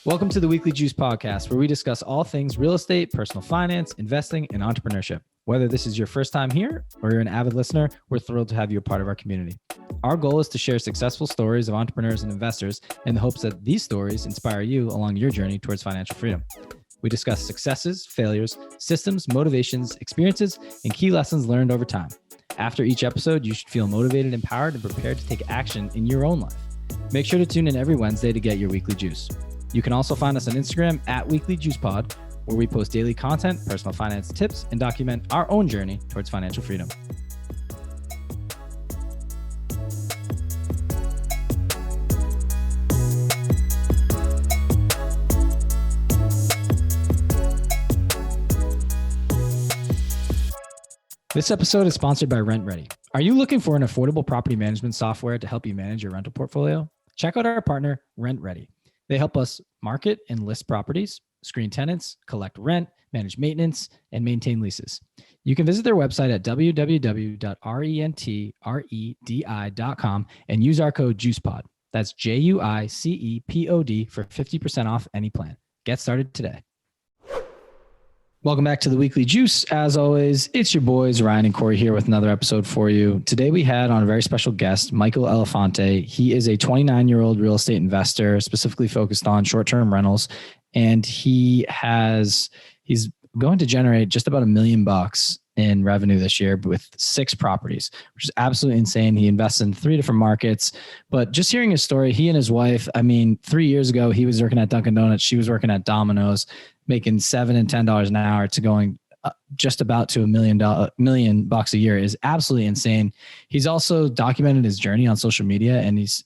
Welcome to the Weekly Juice Podcast, where we discuss all things real estate, personal finance, investing, and entrepreneurship. Whether this is your first time here or you're an avid listener, we're thrilled to have you a part of our community. Our goal is to share successful stories of entrepreneurs and investors in the hopes that these stories inspire you along your journey towards financial freedom. We discuss successes, failures, systems, motivations, experiences, and key lessons learned over time. After each episode, you should feel motivated, empowered, and prepared to take action in your own life. Make sure to tune in every Wednesday to get your weekly juice. You can also find us on Instagram at WeeklyJuicePod, where we post daily content, personal finance tips, and document our own journey towards financial freedom. This episode is sponsored by RentRedi. Are you looking for an affordable property management software to help you manage your rental portfolio? Check out our partner, RentRedi. They help us market and list properties, screen tenants, collect rent, manage maintenance, and maintain leases. You can visit their website at www.rentredi.com and use our code JUICEPOD. That's JUICEPOD for 50% off any plan. Get started today. Welcome back to the Weekly Juice. As always, it's your boys, Ryan and Corey, here with another episode for you. Today we had on a very special guest, Michael Elefante. He is a 29-year-old real estate investor, specifically focused on short-term rentals. And he's going to generate just about $1 million in revenue this year with 6 properties, which is absolutely insane. He invests in 3 different markets, but just hearing his story, he and his wife, 3 years ago, he was working at Dunkin Donuts. She was working at Domino's, making $7 and $10 an hour to going just about to $1 million a year is absolutely insane. He's also documented his journey on social media, and he's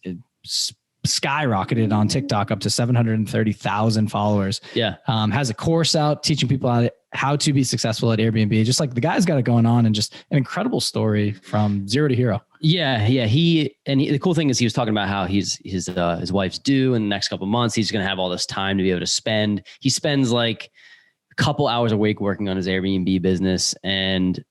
skyrocketed on TikTok up to 730,000 followers. Yeah. Has a course out teaching people how to be successful at Airbnb. Just like the guy's got it going on, and just an incredible story from zero to hero. Yeah. The cool thing is he was talking about how his wife's due in the next couple of months. He's going to have all this time to be able to spend. He spends like a couple hours a week working on his Airbnb business, and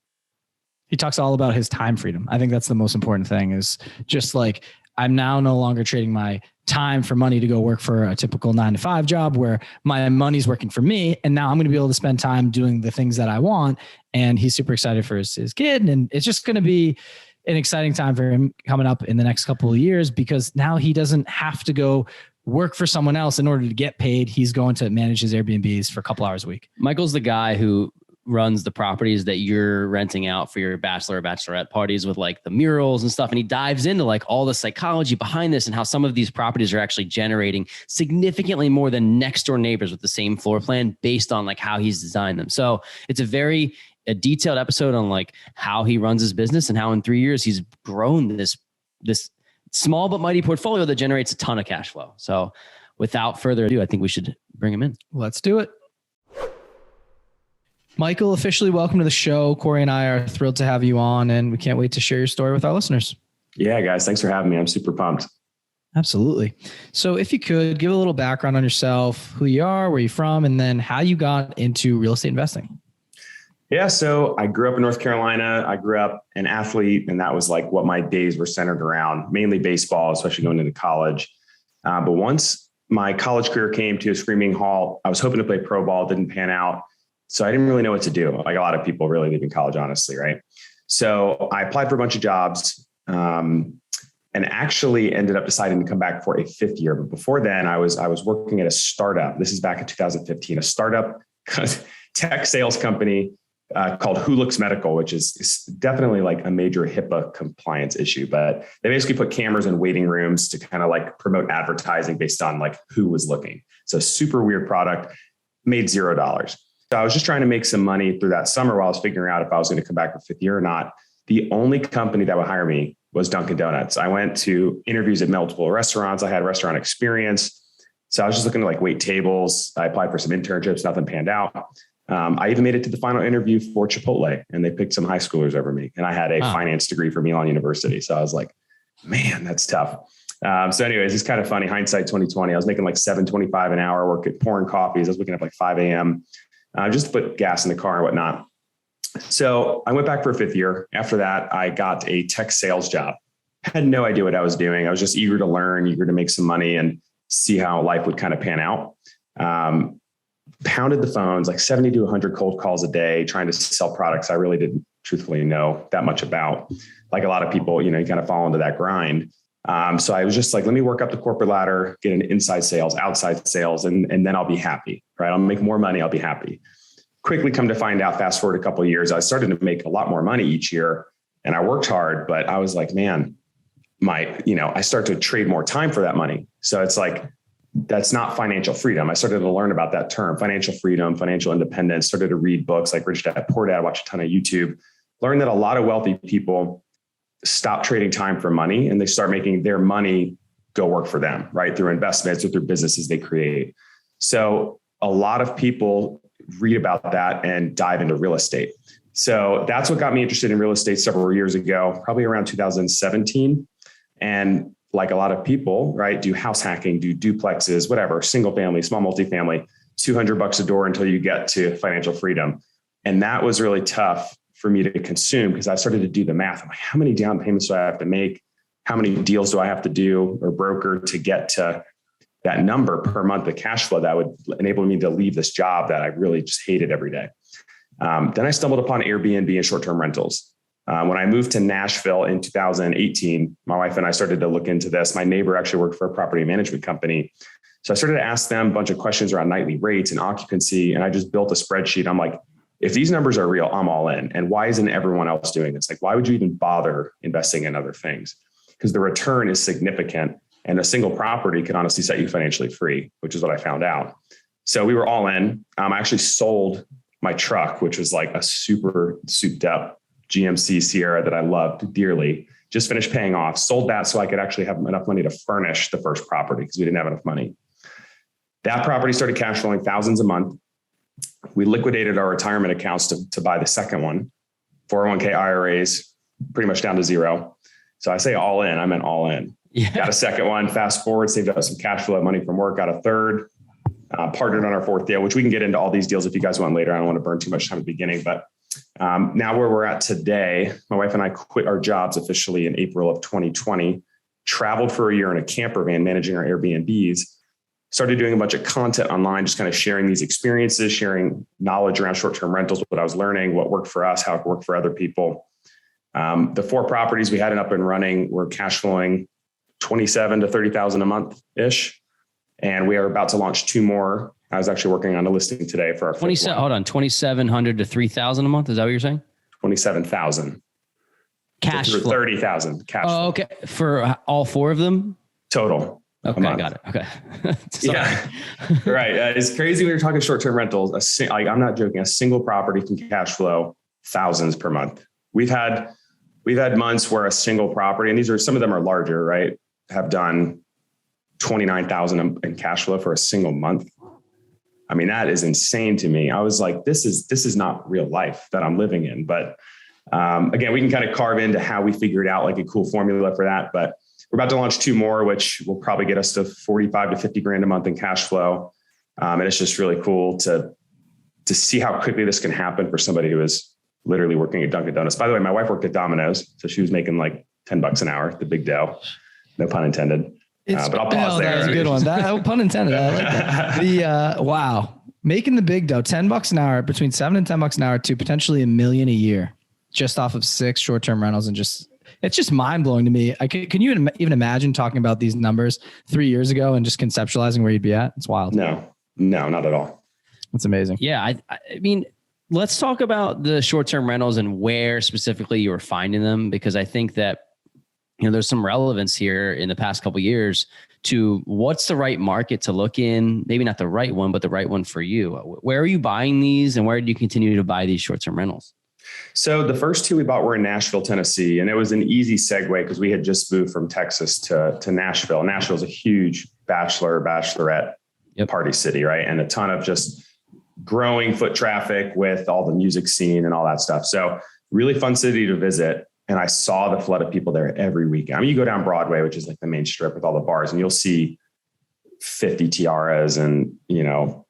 he talks all about his time freedom. I think that's the most important thing, is just like, I'm now no longer trading my time for money to go work for a typical 9-to-5 job where my money's working for me. And now I'm going to be able to spend time doing the things that I want. And he's super excited for his kid. And it's just going to be an exciting time for him coming up in the next couple of years, because now he doesn't have to go work for someone else in order to get paid. He's going to manage his Airbnbs for a couple hours a week. Michael's the guy who runs the properties that you're renting out for your bachelor or bachelorette parties with like the murals and stuff. And he dives into like all the psychology behind this and how some of these properties are actually generating significantly more than next door neighbors with the same floor plan based on like how he's designed them. So it's a detailed episode on like how he runs his business and how in 3 years he's grown this small but mighty portfolio that generates a ton of cash flow. So without further ado, I think we should bring him in. Let's do it. Michael, officially welcome to the show. Corey and I are thrilled to have you on, and we can't wait to share your story with our listeners. Yeah, guys, thanks for having me. I'm super pumped. Absolutely. So if you could give a little background on yourself, who you are, where you're from, and then how you got into real estate investing. Yeah, so I grew up in North Carolina. I grew up an athlete, and that was like what my days were centered around, mainly baseball, especially going into college. But once my college career came to a screaming halt, I was hoping to play pro ball, didn't pan out. So I didn't really know what to do. Like a lot of people really leaving college, honestly, right? So I applied for a bunch of jobs and actually ended up deciding to come back for a 5th year. But before then, I was working at a startup. This is back in 2015, a startup tech sales company called Who Looks Medical, which is definitely like a major HIPAA compliance issue. But they basically put cameras in waiting rooms to kind of like promote advertising based on like who was looking. So super weird product, made $0. So I was just trying to make some money through that summer while I was figuring out if I was going to come back for 5th year or not. The only company that would hire me was Dunkin Donuts. I went to interviews at multiple restaurants. I had restaurant experience. So I was just looking to like wait tables. I applied for some internships, nothing panned out. I even made it to the final interview for Chipotle, and they picked some high schoolers over me. And I had a finance degree from Elon University. So I was like, man, that's tough. So anyways, it's kind of funny. Hindsight 2020, I was making like $7.25 an hour, pouring coffees. I was waking up like 5 a.m. Just to put gas in the car and whatnot. So I went back for a 5th year. After that, I got a tech sales job. had no idea what I was doing. I was just eager to learn, eager to make some money and see how life would kind of pan out. Pounded the phones, like 70 to 100 cold calls a day, trying to sell products I really didn't truthfully know that much about. Like a lot of people, you kind of fall into that grind. So I was just like, let me work up the corporate ladder, get into inside sales, outside sales, and then I'll be happy, right? I'll make more money. I'll be happy. Quickly come to find out, fast forward a couple of years, I started to make a lot more money each year and I worked hard, but I was like, man, I start to trade more time for that money. So it's like, that's not financial freedom. I started to learn about that term, financial freedom, financial independence, started to read books like Rich Dad, Poor Dad, watch a ton of YouTube, learned that a lot of wealthy people stop trading time for money and they start making their money go work for them, right? Through investments or through businesses they create. So a lot of people read about that and dive into real estate. So that's what got me interested in real estate several years ago, probably around 2017. And like a lot of people, right, do house hacking, do duplexes, whatever, single family, small multifamily, $200 a door until you get to financial freedom. And that was really tough for me to consume because I started to do the math. I'm like, how many down payments do I have to make? How many deals do I have to do or broker to get to that number per month of cash flow that would enable me to leave this job that I really just hated every day? Then I stumbled upon Airbnb and short-term rentals. When I moved to Nashville in 2018, my wife and I started to look into this. My neighbor actually worked for a property management company. So I started to ask them a bunch of questions around nightly rates and occupancy. And I just built a spreadsheet. I'm like, if these numbers are real, I'm all in. And why isn't everyone else doing this? Like, why would you even bother investing in other things? Because the return is significant and a single property can honestly set you financially free, which is what I found out. So we were all in. I actually sold my truck, which was like a super souped up GMC Sierra that I loved dearly, just finished paying off, sold that so I could actually have enough money to furnish the first property because we didn't have enough money. That property started cash flowing thousands a month. We liquidated our retirement accounts to buy the second one, 401k IRAs, pretty much down to zero. So I say all in, I meant all in. Yeah. Got a second one, fast forward, saved up some cash flow money from work, got a third, partnered on our fourth deal, which we can get into all these deals if you guys want later. I don't want to burn too much time at the beginning, but now where we're at today, my wife and I quit our jobs officially in April of 2020, traveled for a year in a camper van, managing our Airbnbs, started doing a bunch of content online, just kind of sharing these experiences, sharing knowledge around short-term rentals, what I was learning, what worked for us, how it worked for other people. The 4 properties we had up and running were cash flowing 27 to 30,000 a month ish. And we are about to launch 2 more. I was actually working on a listing today for our 27. Hold on, 2,700 to 3,000 a month. Is that what you're saying? 27,000 cash flow. 30,000 cash flow. Okay, for all 4 of them. Total. Okay, got it. Okay. Yeah, right. It's crazy when you're talking short-term rentals. I'm not joking. A single property can cash flow thousands per month. We've had months where a single property, and these are some of them are larger, right, have done 29,000 in cash flow for a single month. I mean, that is insane to me. I was like, this is not real life that I'm living in. But again, we can kind of carve into how we figured out like a cool formula for that. But we're about to launch 2 more, which will probably get us to 45 to 50 grand a month in cash flow. And it's just really cool to see how quickly this can happen for somebody who is literally working at Dunkin Donuts. By the way, my wife worked at Domino's, so she was making like $10 an hour, the big dough, no pun intended. But I'll pause there. That was a good one. That pun intended. I like that. Wow. Making the big dough, $10 an hour, between $7 and $10 an hour to potentially $1 million a year, just off of 6 short-term rentals. And it's just mind blowing to me. Can you even imagine talking about these numbers 3 years ago and just conceptualizing where you'd be at? It's wild. No, not at all. It's amazing. Yeah. I mean, let's talk about the short-term rentals and where specifically you were finding them, because I think that, there's some relevance here in the past couple of years to what's the right market to look in, maybe not the right one, but the right one for you. Where are you buying these and where do you continue to buy these short-term rentals? So the first 2 we bought were in Nashville, Tennessee, and it was an easy segue because we had just moved from Texas to Nashville. Nashville is a huge bachelorette party city, right? And a ton of just growing foot traffic with all the music scene and all that stuff. So really fun city to visit. And I saw the flood of people there every weekend. I mean, you go down Broadway, which is like the main strip with all the bars, and you'll see 50 tiaras and,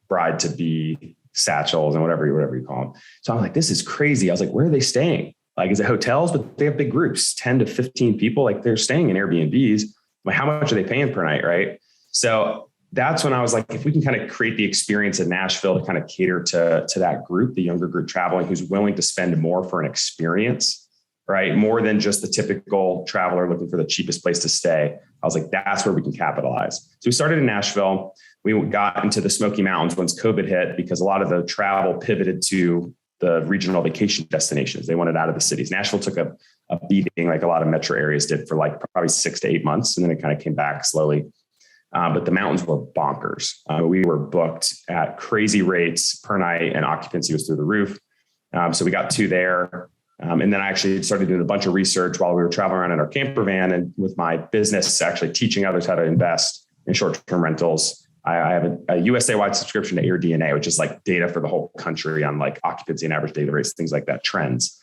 bride to be satchels and whatever you call them. So I'm like, this is crazy. I was like, where are they staying? like, is it hotels? But they have big groups, 10 to 15 people. Like they're staying in Airbnbs. Like, how much are they paying per night? Right. So that's when I was like, if we can kind of create the experience in Nashville to kind of cater to that group, the younger group traveling, who's willing to spend more for an experience, right? More than just the typical traveler looking for the cheapest place to stay. I was like, that's where we can capitalize. So we started in Nashville. We got into the Smoky Mountains once COVID hit, because a lot of the travel pivoted to the regional vacation destinations. They wanted out of the cities. Nashville took a beating, like a lot of metro areas did, for like probably 6 to 8 months. And then it kind of came back slowly. But the mountains were bonkers. We were booked at crazy rates per night, and occupancy was through the roof. So we got 2 there. And then I actually started doing a bunch of research while we were traveling around in our camper van, and with my business, actually teaching others how to invest in short-term rentals. I have a USA-wide subscription to AirDNA, which is like data for the whole country on like occupancy and average daily rates, things like that, trends.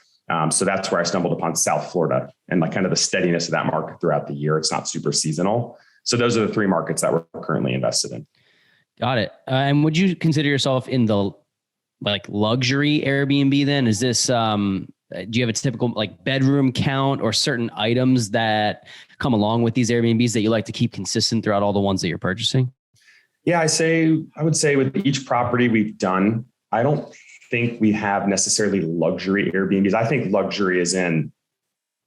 So that's where I stumbled upon South Florida and like kind of the steadiness of that market throughout the year. It's not super seasonal. So those are the 3 markets that we're currently invested in. Got it. And would you consider yourself in the like luxury Airbnb then? Is this, do you have a typical like bedroom count or certain items that come along with these Airbnbs that you like to keep consistent throughout all the ones that you're purchasing? Yeah, I would say with each property we've done, I don't think we have necessarily luxury Airbnbs. I think luxury is in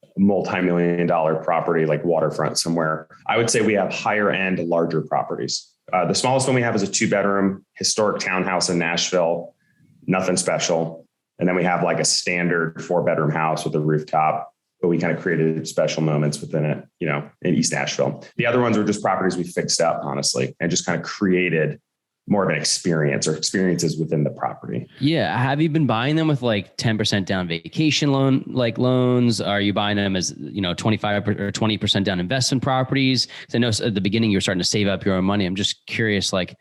a multi-million-dollar property like waterfront somewhere. I would say we have higher end, larger properties. The smallest one we have is a 2-bedroom historic townhouse in Nashville, nothing special. And then we have like a standard 4-bedroom house with a rooftop, but we kind of created special moments within it, in East Nashville. The other ones were just properties we fixed up, honestly, and just kind of created more of an experience or experiences within the property. Yeah. Have you been buying them with like 10% down vacation loans? Are you buying them as, 25 or 20% down investment properties? Because I know at the beginning, you're starting to save up your own money. I'm just curious, like,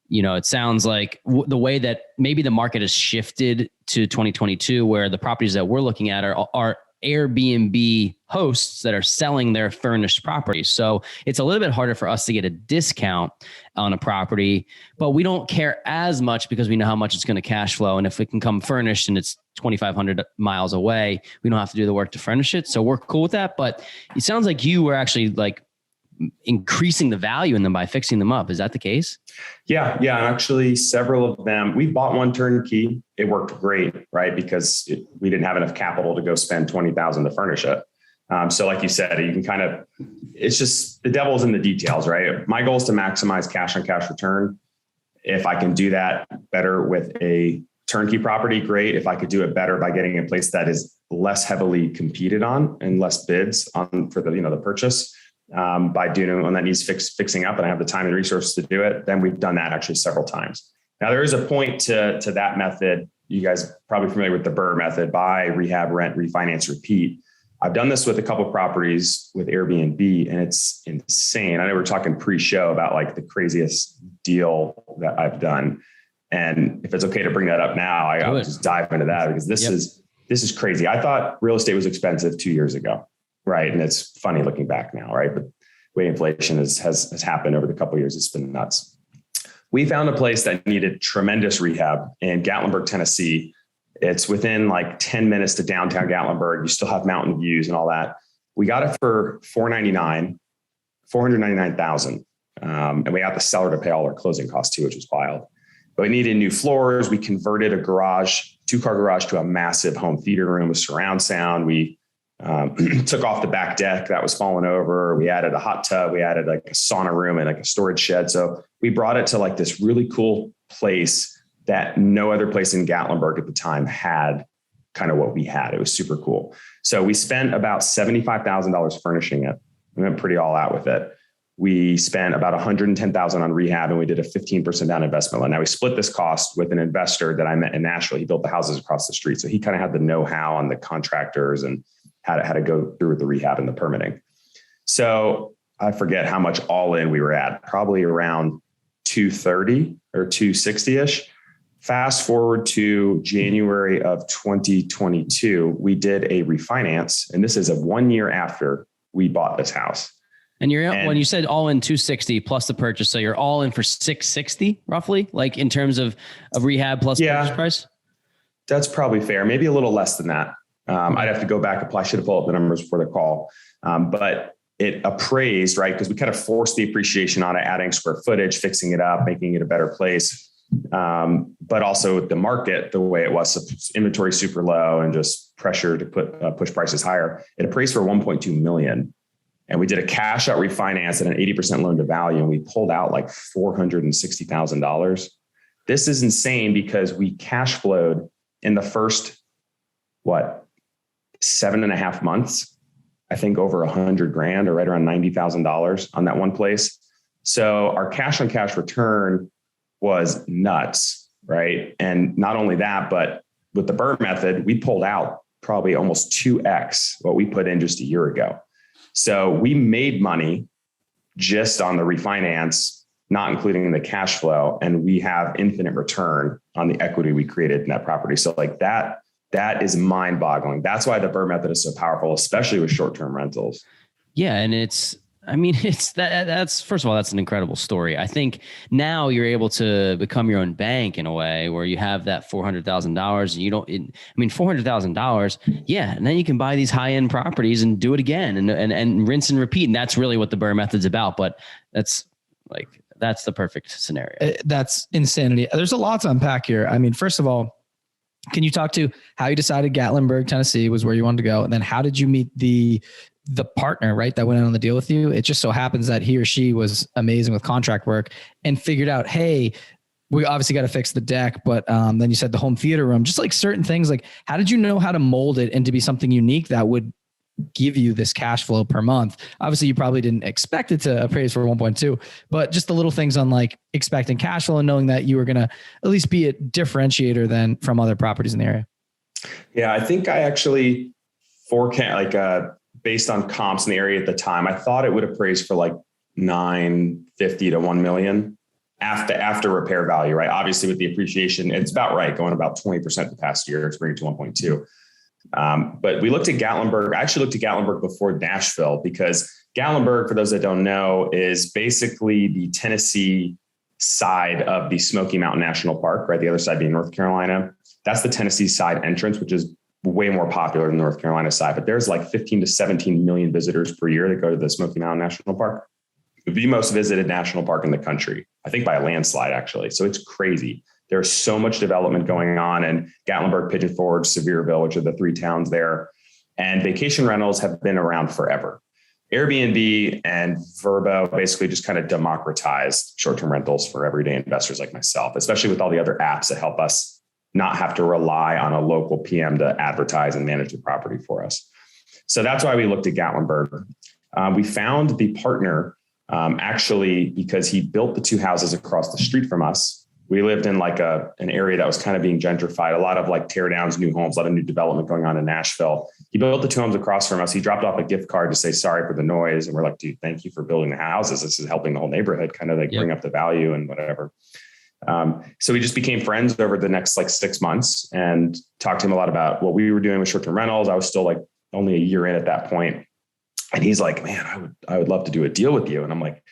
it sounds like the way that maybe the market has shifted to 2022, where the properties that we're looking at are Airbnb hosts that are selling their furnished properties. So it's a little bit harder for us to get a discount on a property, but we don't care as much because we know how much it's going to cash flow. And if it can come furnished and it's 2,500 miles away, we don't have to do the work to furnish it. So we're cool with that. But it sounds like you were actually like increasing the value in them by fixing them up. Is that the case? Yeah. Actually, several of them, we bought one turnkey. It worked great, right? Because we didn't have enough capital to go spend $20,000 to furnish it. So like you said, you can it's just the devil's in the details, right? My goal is to maximize cash on cash return. If I can do that better with a turnkey property, great. If I could do it better by getting a place that is less heavily competed on and less bids on for the purchase, by doing one that needs fixing up and I have the time and resources to do it, then we've done that actually several times. Now there is a point to that method. You guys are probably familiar with the BRRRR method: buy, rehab, rent, refinance, repeat. I've done this with a couple of properties with Airbnb, and it's insane. I know we're talking pre-show about like the craziest deal that I've done. And if it's okay to bring that up now, I'll just dive into that, because this is crazy. I thought real estate was expensive 2 years ago. Right. And it's funny looking back now, right? But the way inflation has happened over the couple of years, it's been nuts. We found a place that needed tremendous rehab in Gatlinburg, Tennessee. It's within like 10 minutes to downtown Gatlinburg. You still have mountain views and all that. We got it for $499,000. And we got the seller to pay all our closing costs too, which was wild. But we needed new floors. We converted a garage, 2-car garage, to a massive home theater room with surround sound. We took off the back deck that was falling over. We added a hot tub. We added like a sauna room and like a storage shed. So we brought it to like this really cool place that no other place in Gatlinburg at the time had kind of what we had. It was super cool. So we spent about $75,000 furnishing it. We went pretty all out with it. We spent about $110,000 on rehab, and we did a 15% down investment loan. Now we split this cost with an investor that I met in Nashville. He built the houses across the street. So he kind of had the know-how on the contractors and how to go through with the rehab and the permitting. So I forget how much all in we were at, probably around 230 or 260-ish. Fast forward to January of 2022, we did a refinance. And this is 1 year after we bought this house. And when you said all in 260 plus the purchase, so you're all in for 660 roughly, like in terms of rehab plus purchase price? That's probably fair. Maybe a little less than that. I'd have to go back, apply, should have pulled up the numbers before the call. But it appraised, right? Because we kind of forced the appreciation on it, adding square footage, fixing it up, making it a better place. But also the market, the way it was, inventory super low and just pressure to push prices higher. It appraised for 1.2 million. And we did a cash out refinance at an 80% loan to value. And we pulled out like $460,000. This is insane because we cash flowed in the first, 7.5 months, I think over $100,000 or right around $90,000 on that one place. So our cash on cash return was nuts, right? And not only that, but with the BRRRR method, we pulled out probably almost 2x what we put in just a year ago. So we made money just on the refinance, not including the cash flow, and we have infinite return on the equity we created in that property. So like that is mind boggling. That's why the BRRRR method is so powerful, especially with short-term rentals. Yeah. And that's first of all, that's an incredible story. I think now you're able to become your own bank in a way where you have that $400,000 and you don't, $400,000. Yeah. And then you can buy these high-end properties and do it again and rinse and repeat. And that's really what the BRRRR method's about. But that's the perfect scenario. That's insanity. There's a lot to unpack here. I mean, first of all, can you talk to how you decided Gatlinburg, Tennessee was where you wanted to go? And then how did you meet the partner, right, that went in on the deal with you? It just so happens that he or she was amazing with contract work and figured out, hey, we obviously got to fix the deck, but then you said the home theater room, just like certain things, like how did you know how to mold it into be something unique that would give you this cash flow per month? Obviously you probably didn't expect it to appraise for 1.2, but just the little things on like expecting cash flow and knowing that you were going to at least be a differentiator than from other properties in the area. Yeah. I think I actually forecast based on comps in the area at the time, I thought it would appraise for like 950 to 1 million after repair value, right? Obviously with the appreciation, it's about right, going about 20% the past year, it's bringing it to 1.2. But we looked at Gatlinburg. I actually looked at Gatlinburg before Nashville because Gatlinburg, for those that don't know, is basically the Tennessee side of the Smoky Mountain National Park, right? The other side being North Carolina. That's the Tennessee side entrance, which is way more popular than the North Carolina side. But there's like 15 to 17 million visitors per year that go to the Smoky Mountain National Park, the most visited national park in the country, I think by a landslide, actually. So it's crazy. There's so much development going on in Gatlinburg, Pigeon Forge, Sevierville, which are the three towns there. And vacation rentals have been around forever. Airbnb and Vrbo basically just kind of democratized short-term rentals for everyday investors like myself, especially with all the other apps that help us not have to rely on a local PM to advertise and manage the property for us. So that's why we looked at Gatlinburg. We found the partner actually because he built the two houses across the street from us. We lived in like an area that was kind of being gentrified, a lot of like tear downs, new homes, a lot of new development going on in Nashville. He built the two homes across from us. He dropped off a gift card to say, sorry for the noise. And we're like, dude, thank you for building the houses. This is helping the whole neighborhood kind of like bring up the value and whatever. So we just became friends over the next like 6 months and talked to him a lot about what we were doing with short-term rentals. I was still like only a year in at that point. And he's like, man, I would love to do a deal with you. And I'm like,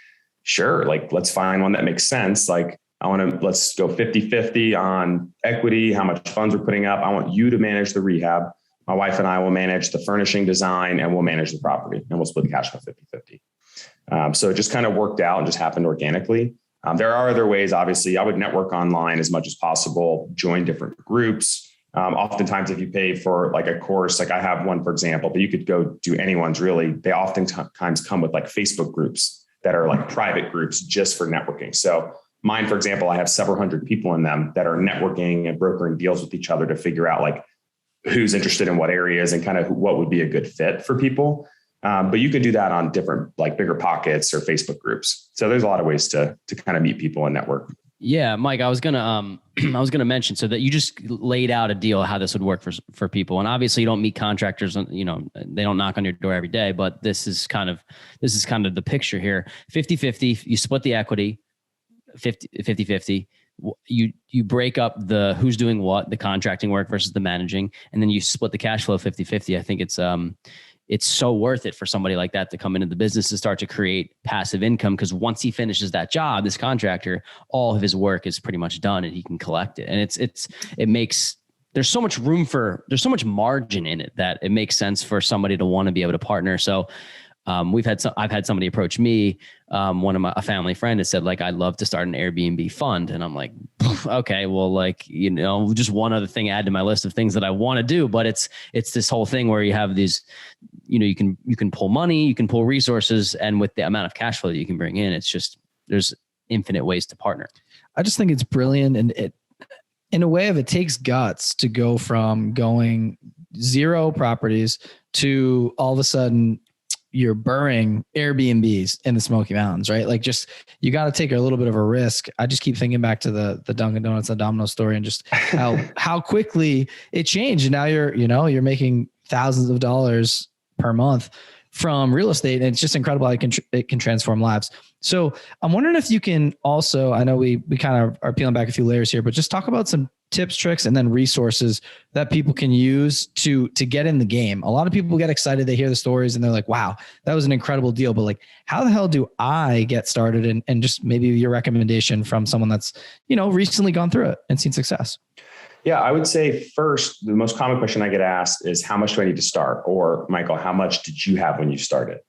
sure. Like, let's find one that makes sense. Like, let's go 50-50 on equity, how much funds we're putting up. I want you to manage the rehab. My wife and I will manage the furnishing design and we'll manage the property and we'll split the cash flow 50-50. So it just kind of worked out and just happened organically. There are other ways, obviously. I would network online as much as possible, join different groups. Oftentimes, if you pay for like a course, like I have one, for example, but you could go do anyone's really. They oftentimes come with like Facebook groups that are like private groups just for networking. So mine, for example, I have several hundred people in them that are networking and brokering deals with each other to figure out like who's interested in what areas and kind of what would be a good fit for people. But you can do that on different, like bigger pockets or Facebook groups. So there's a lot of ways to kind of meet people and network. Yeah, Mike, I was gonna mention so that you just laid out a deal how this would work for people, and obviously you don't meet contractors, they don't knock on your door every day, but this is kind of the picture here. 50-50, you split the equity, 50-50. You break up the who's doing what, the contracting work versus the managing, and then you split the cash flow 50-50. I think it's so worth it for somebody like that to come into the business and start to create passive income, because once he finishes that job, this contractor, all of his work is pretty much done and he can collect it. And it makes there's so much margin in it that it makes sense for somebody to want to be able to partner. So I've had somebody approach me. A family friend has said, like, I'd love to start an Airbnb fund. And I'm like, okay, well, like, just one other thing add to my list of things that I want to do. But it's this whole thing where you have these, you can pull money, you can pull resources. And with the amount of cash flow that you can bring in, it's just, there's infinite ways to partner. I just think it's brilliant. And in a way it takes guts to go from going 0 properties to all of a sudden you're burring Airbnbs in the Smoky Mountains, right? Like, just, you got to take a little bit of a risk. I just keep thinking back to the Dunkin Donuts and Domino story, and just how quickly it changed. And now you're making thousands of dollars per month from real estate. And it's just incredible how it can transform lives. So I'm wondering if you can also, I know we kind of are peeling back a few layers here, but just talk about some tips, tricks, and then resources that people can use to get in the game. A lot of people get excited. They hear the stories and they're like, wow, that was an incredible deal. But like, how the hell do I get started? And just maybe your recommendation from someone that's, recently gone through it and seen success. Yeah, I would say first, the most common question I get asked is, how much do I need to start? Or, Michael, how much did you have when you started?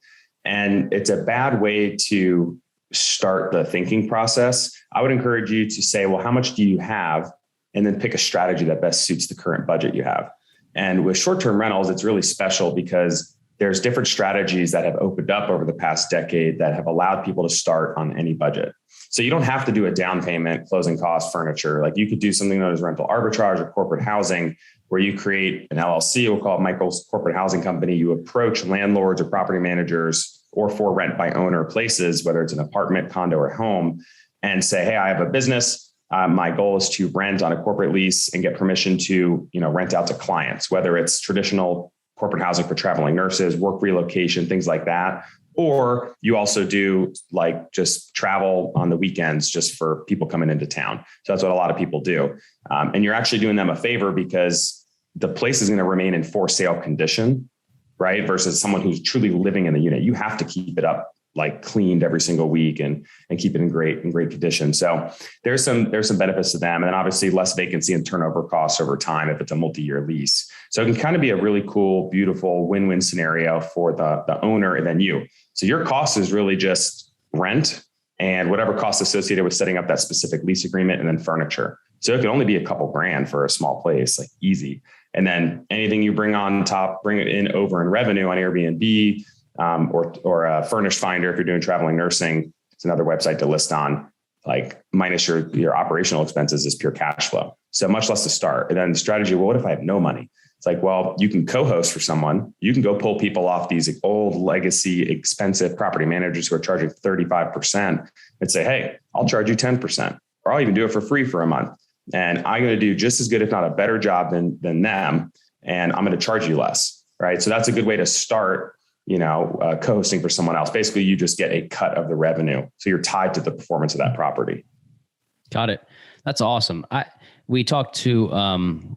And it's a bad way to start the thinking process. I would encourage you to say, well, how much do you have? And then pick a strategy that best suits the current budget you have. And with short-term rentals, it's really special because there's different strategies that have opened up over the past decade that have allowed people to start on any budget. So you don't have to do a down payment, closing costs, furniture. Like, you could do something known as rental arbitrage or corporate housing, where you create an LLC, we'll call it Michael's Corporate Housing Company. You approach landlords or property managers or for rent by owner places, whether it's an apartment, condo, or home, and say, hey, I have a business. My goal is to rent on a corporate lease and get permission to, rent out to clients, whether it's traditional corporate housing for traveling nurses, work relocation, things like that. Or you also do like just travel on the weekends just for people coming into town. So that's what a lot of people do. And you're actually doing them a favor because the place is going to remain in for sale condition, right? Versus someone who's truly living in the unit. You have to keep it up, like cleaned every single week and keep it in great condition. So there's some benefits to them. And then obviously less vacancy and turnover costs over time if it's a multi-year lease. So it can kind of be a really cool, beautiful win-win scenario for the owner and then you. So your cost is really just rent and whatever costs associated with setting up that specific lease agreement, and then furniture. So it can only be a couple grand for a small place, like easy. And then anything you bring on top, bring it in over in revenue on Airbnb, or a Furnished Finder if you're doing traveling nursing. It's another website to list on, like, minus your operational expenses is pure cash flow. So much less to start. And then the strategy, well, what if I have no money? It's like, well, you can co-host for someone. You can go pull people off these old legacy, expensive property managers who are charging 35% and say, hey, I'll charge you 10%, or I'll even do it for free for a month. And I'm going to do just as good, if not a better job than them. And I'm going to charge you less. Right. So that's a good way to start, co-hosting for someone else. Basically, you just get a cut of the revenue. So you're tied to the performance of that property. Got it. That's awesome. We talked to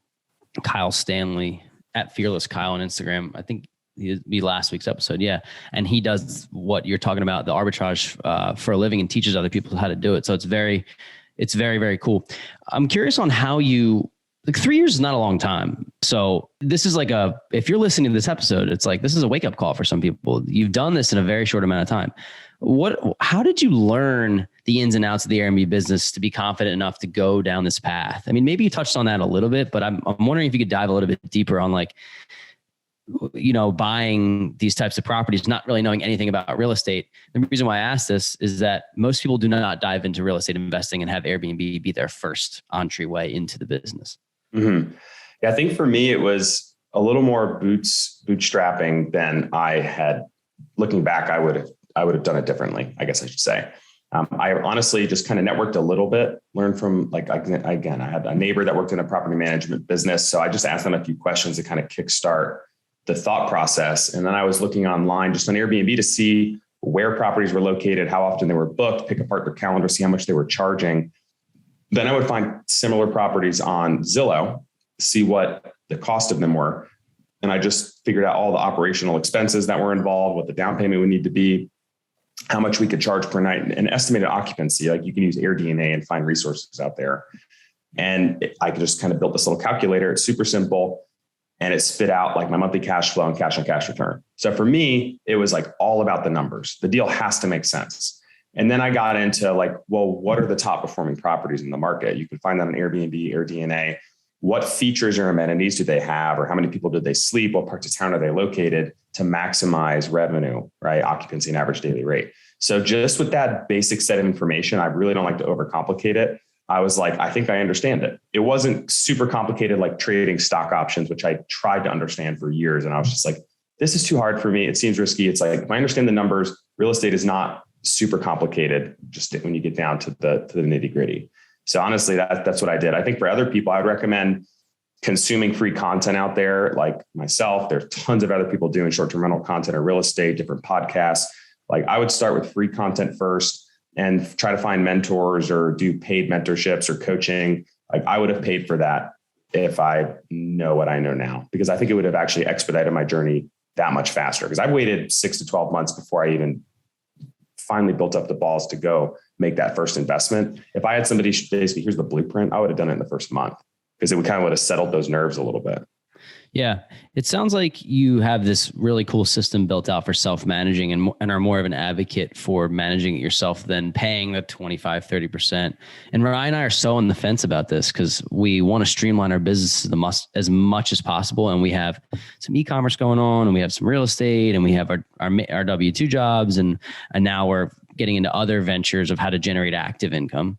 Kyle Stanley at Fearless Kyle on Instagram. I think it'd be last week's episode. Yeah. And he does what you're talking about, the arbitrage for a living, and teaches other people how to do it. So it's very, very cool. I'm curious on how like 3 years is not a long time. So this is like if you're listening to this episode, it's like, this is a wake up call for some people. You've done this in a very short amount of time. How did you learn the ins and outs of the Airbnb business to be confident enough to go down this path? I mean, maybe you touched on that a little bit, but I'm wondering if you could dive a little bit deeper on, like, buying these types of properties, not really knowing anything about real estate. The reason why I ask this is that most people do not dive into real estate investing and have Airbnb be their first entryway into the business. Mm-hmm. Yeah, I think for me, it was a little more bootstrapping than I had. Looking back, I would have done it differently, I guess I should say. I honestly just kind of networked a little bit, learned from, like, again, I had a neighbor that worked in a property management business. So I just asked them a few questions to kind of kickstart the thought process. And then I was looking online just on Airbnb to see where properties were located, how often they were booked, pick apart their calendar, see how much they were charging. Then I would find similar properties on Zillow, see what the cost of them were. And I just figured out all the operational expenses that were involved, what the down payment would need to be, how much we could charge per night, and estimated occupancy. Like, you can use AirDNA and find resources out there. And I could just kind of build this little calculator. It's super simple. And it spit out like my monthly cash flow and cash on cash return. So for me, it was like all about the numbers. The deal has to make sense. And then I got into like, well, what are the top performing properties in the market? You can find that on Airbnb, AirDNA. What features or amenities do they have? Or how many people did they sleep? What parts of town are they located to maximize revenue, right? Occupancy and average daily rate. So just with that basic set of information, I really don't like to overcomplicate it. I was like, I think I understand it. It wasn't super complicated, like trading stock options, which I tried to understand for years. And I was just like, this is too hard for me. It seems risky. It's like, if I understand the numbers, real estate is not super complicated, just when you get down to the nitty gritty. So honestly, that's what I did. I think for other people, I'd recommend consuming free content out there. Like myself, there's tons of other people doing short-term rental content or real estate, different podcasts. Like I would start with free content first and try to find mentors or do paid mentorships or coaching. Like I would have paid for that if I know what I know now, because I think it would have actually expedited my journey that much faster. Because I've waited 6 to 12 months before I even finally built up the balls to go make that first investment. If I had somebody basically, here's the blueprint, I would have done it in the first month, because it would kind of would have settled those nerves a little bit. Yeah. It sounds like you have this really cool system built out for self-managing and are more of an advocate for managing it yourself than paying the 25, 30%. And Ryan and I are so on the fence about this because we want to streamline our business as much as possible. And we have some e-commerce going on, and we have some real estate, and we have our W-2 jobs. And now we're getting into other ventures of how to generate active income.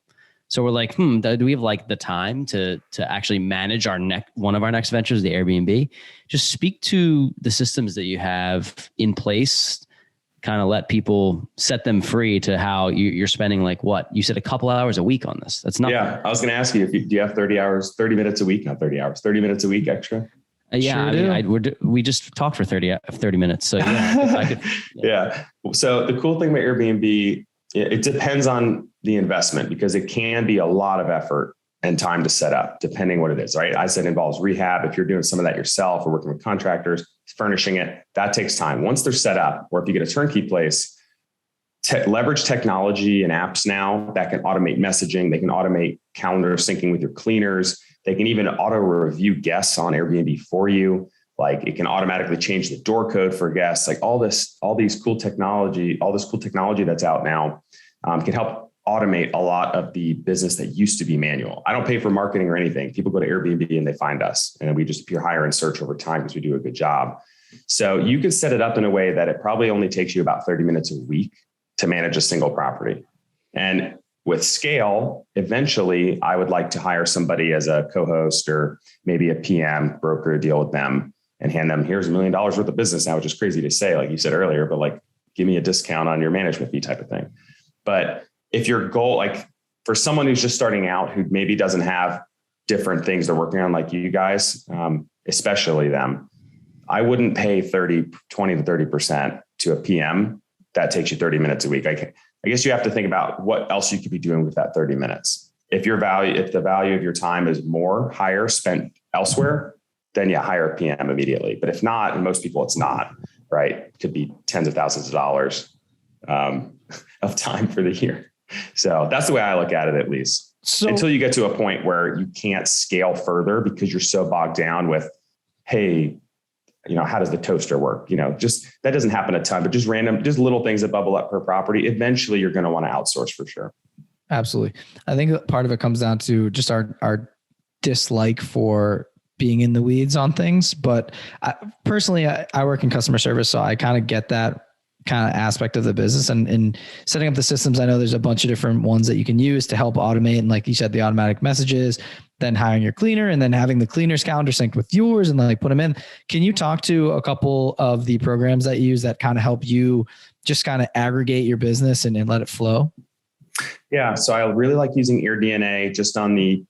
So we're like, do we have like the time to actually manage one of our next ventures, the Airbnb? Just speak to the systems that you have in place, kind of let people set them free to how you're spending like what? You said a couple hours a week on this. That's not. Yeah. I was going to ask you, do you have 30 minutes a week, not 30 hours, 30 minutes a week extra? Yeah. Sure, I mean, we just talked for 30 minutes. So yeah, I could. Yeah. So the cool thing about Airbnb, it depends on the investment, because it can be a lot of effort and time to set up, depending what it is, right? I said it involves rehab. If you're doing some of that yourself or working with contractors, furnishing it, that takes time. Once they're set up, or if you get a turnkey place, leverage technology and apps now that can automate messaging. They can automate calendar syncing with your cleaners. They can even auto review guests on Airbnb for you. Like it can automatically change the door code for guests. Like all this cool technology that's out now can help automate a lot of the business that used to be manual. I don't pay for marketing or anything. People go to Airbnb and they find us, and we just appear higher in search over time because we do a good job. So you can set it up in a way that it probably only takes you about 30 minutes a week to manage a single property. And with scale, eventually I would like to hire somebody as a co-host or maybe a PM, broker a deal with them and hand them, here's $1 million worth of business now, which is crazy to say, like you said earlier, but like, give me a discount on your management fee type of thing. But if your goal, like for someone who's just starting out, who maybe doesn't have different things they're working on, like you guys, especially them, I wouldn't pay 20 to 30% to a PM. That takes you 30 minutes a week. I guess you have to think about what else you could be doing with that 30 minutes. If the value of your time is higher spent elsewhere, then yeah, hire a PM immediately. But if not, and most people it's not, right? It could be tens of thousands of dollars of time for the year. So that's the way I look at it, at least. So, until you get to a point where you can't scale further because you're so bogged down with, hey, how does the toaster work? Just that doesn't happen a ton, but just little things that bubble up per property. Eventually you're going to want to outsource for sure. Absolutely. I think part of it comes down to just our dislike for being in the weeds on things. But personally, I work in customer service, so I kind of get that kind of aspect of the business and setting up the systems. I know there's a bunch of different ones that you can use to help automate. And like you said, the automatic messages, then hiring your cleaner and then having the cleaner's calendar synced with yours and like put them in. Can you talk to a couple of the programs that you use that kind of help you just kind of aggregate your business and let it flow? Yeah. So I really like using AirDNA just on the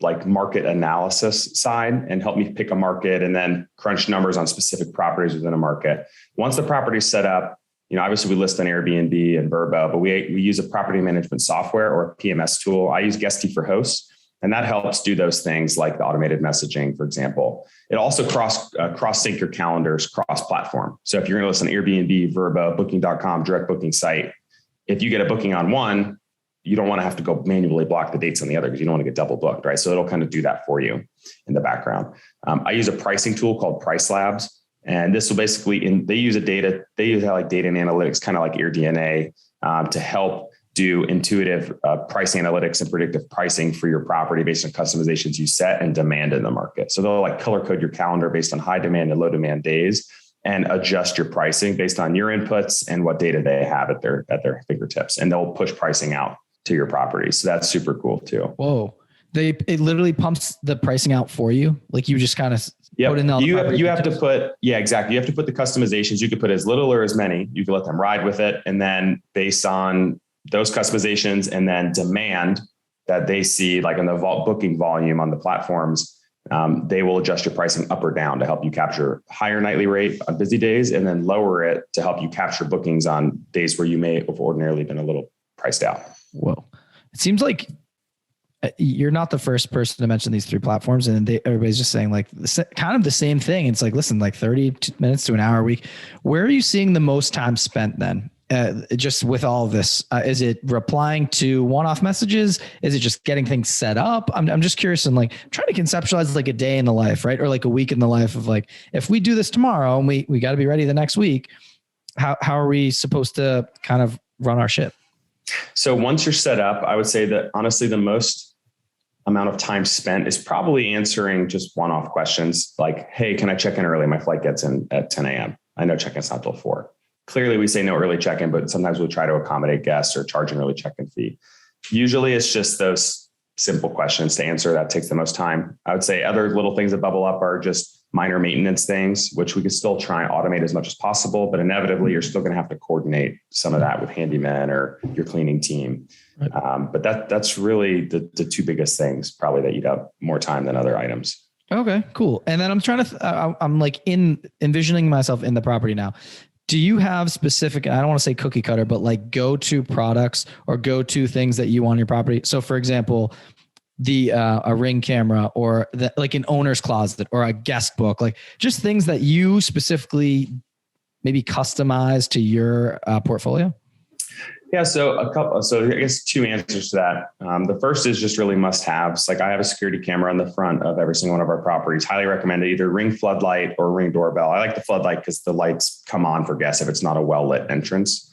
like market analysis side and help me pick a market and then crunch numbers on specific properties within a market. Once the property is set up, obviously we list on Airbnb and Vrbo, but we use a property management software or a PMS tool. I use Guesty for hosts, and that helps do those things like the automated messaging, for example. It also cross sync your calendars cross-platform. So if you're going to listen to Airbnb, Vrbo, Booking.com, direct booking site, if you get a booking on one, you don't want to have to go manually block the dates on the other because you don't want to get double booked, right? So it'll kind of do that for you in the background. I use a pricing tool called Price Labs. And this will basically, they use data and analytics, kind of like AirDNA, to help do intuitive price analytics and predictive pricing for your property based on customizations you set and demand in the market. So they'll like color code your calendar based on high demand and low demand days and adjust your pricing based on your inputs and what data they have at their fingertips. And they'll push pricing out to your property. So that's super cool too. Whoa. It literally pumps the pricing out for you. Like you just kind of put in you have to put, yeah, exactly. You have to put the customizations. You could put as little or as many. You can let them ride with it. And then based on those customizations and then demand that they see, like in the booking volume on the platforms, they will adjust your pricing up or down to help you capture higher nightly rate on busy days and then lower it to help you capture bookings on days where you may have ordinarily been a little priced out. Whoa. It seems like you're not the first person to mention these three platforms, and everybody's just saying like kind of the same thing. It's like, listen, like 30 minutes to an hour a week. Where are you seeing the most time spent then? Just with all of this, is it replying to one-off messages? Is it just getting things set up? I'm just curious and like trying to conceptualize like a day in the life, right? Or like a week in the life of like, if we do this tomorrow and we got to be ready the next week, how are we supposed to kind of run our ship? So once you're set up, I would say that honestly, the most amount of time spent is probably answering just one-off questions like, hey, can I check in early? My flight gets in at 10 a.m. I know check-in's not till 4. Clearly we say no early check-in, but sometimes we'll try to accommodate guests or charge an early check-in fee. Usually it's just those simple questions to answer that takes the most time. I would say other little things that bubble up are just minor maintenance things, which we can still try and automate as much as possible, but inevitably you're still going to have to coordinate some of that with handyman or your cleaning team. Right. But that's really the two biggest things probably that eat up more time than other items. Okay, cool. And then I'm trying to, I'm like envisioning myself in the property now. Do you have specific, I don't want to say cookie cutter, but like go-to products or go-to things that you want on your property? So for example, a Ring camera or like an owner's closet or a guest book, like just things that you specifically maybe customize to your portfolio? Yeah. So I guess two answers to that. The first is just really must-haves. Like I have a security camera on the front of every single one of our properties. Highly recommended either Ring floodlight or Ring doorbell. I like the floodlight because the lights come on for guests if it's not a well-lit entrance.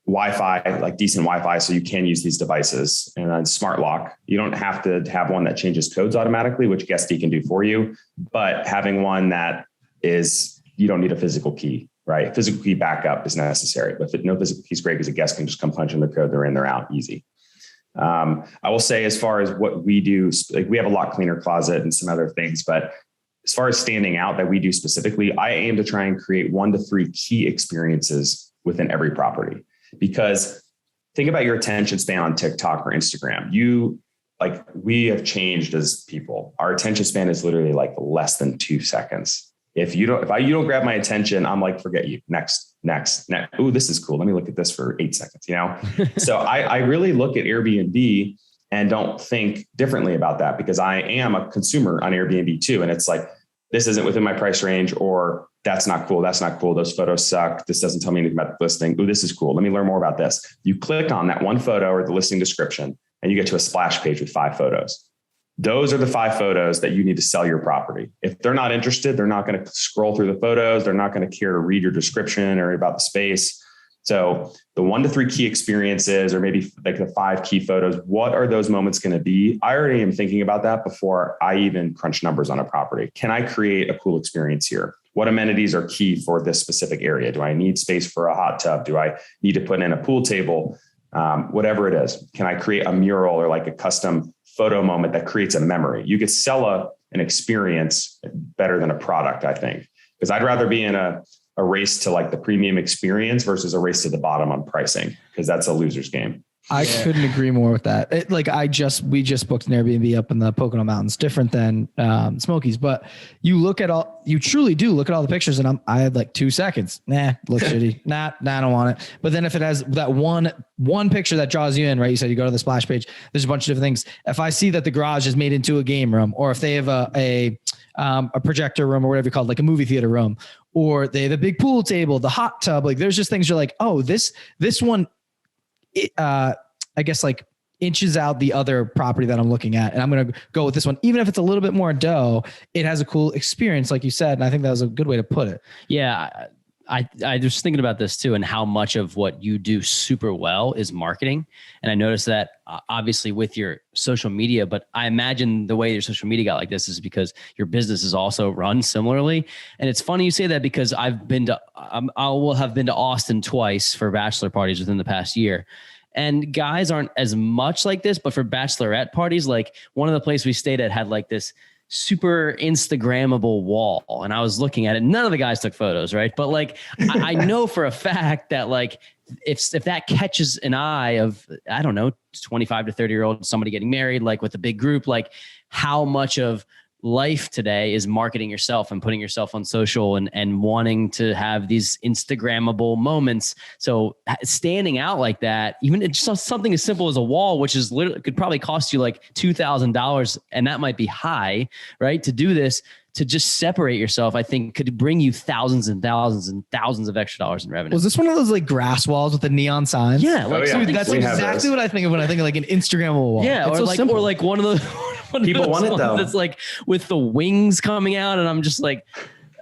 Wi-Fi, like decent Wi-Fi, so you can use these devices. And then smart lock. You don't have to have one that changes codes automatically, which Guesty can do for you, but having one that you don't need a physical key. Right. Physical key backup is necessary, but no physical key is great because a guest can just come punch in the code. They're in, they're out easy. I will say as far as what we do, like we have a lot cleaner closet and some other things, but as far as standing out that we do specifically, I aim to try and create 1 to 3 key experiences within every property, because think about your attention span on TikTok or Instagram. We have changed as people. Our attention span is literally like less than 2 seconds. If you don't grab my attention, I'm like, forget you. Next. Oh, this is cool. Let me look at this for 8 seconds, So I really look at Airbnb and don't think differently about that because I am a consumer on Airbnb too. And it's like, this isn't within my price range, or that's not cool. That's not cool. Those photos suck. This doesn't tell me anything about the listing. Oh, this is cool. Let me learn more about this. You click on that one photo or the listing description and you get to a splash page with 5 photos. Those are the 5 photos that you need to sell your property. If they're not interested, they're not going to scroll through the photos. They're not going to care to read your description or about the space. So the 1 to 3 key experiences, or maybe like the 5 key photos, what are those moments going to be? I already am thinking about that before I even crunch numbers on a property. Can I create a cool experience here? What amenities are key for this specific area? Do I need space for a hot tub? Do I need to put in a pool table? Whatever it is, can I create a mural or like a custom photo moment that creates a memory? You could sell an experience better than a product, I think, because I'd rather be in a race to like the premium experience versus a race to the bottom on pricing, because that's a loser's game. I couldn't agree more with that. We just booked an Airbnb up in the Pocono Mountains, different than Smokies, but you truly do look at all the pictures and I had like 2 seconds. Looks shitty. Nah, I don't want it. But then if it has that one picture that draws you in, right? You said you go to the splash page, there's a bunch of different things. If I see that the garage is made into a game room, or if they have a projector room or whatever you call it, like a movie theater room, or they have a big pool table, the hot tub, like there's just things you're like, oh, this one I guess like inches out the other property that I'm looking at. And I'm going to go with this one. Even if it's a little bit more dough, it has a cool experience, like you said. And I think that was a good way to put it. Yeah. I was thinking about this too, and how much of what you do super well is marketing. And I noticed that obviously with your social media, but I imagine the way your social media got like this is because your business is also run similarly. And it's funny you say that, because I will have been to Austin twice for bachelor parties within the past year. And guys aren't as much like this, but for bachelorette parties, like one of the places we stayed at had like this super Instagrammable wall. And I was looking at it. None of the guys took photos, right? But like, I know for a fact that like, if that catches an eye of, I don't know, 25 to 30-year-old, somebody getting married, like with a big group, like how much of life today is marketing yourself and putting yourself on social and wanting to have these Instagrammable moments. So standing out like that, even it's just something as simple as a wall, which is literally could probably cost you like $2,000, and that might be high, right? To do this, to just separate yourself, I think could bring you thousands and thousands and thousands of extra dollars in revenue. Was this one of those like grass walls with the neon signs? Yeah. Like, Dude, that's exactly what I think of when I think of like an Instagrammable wall. Yeah. It's or, so simple. or like one of those people want it though. It's like with the wings coming out, and I'm just like,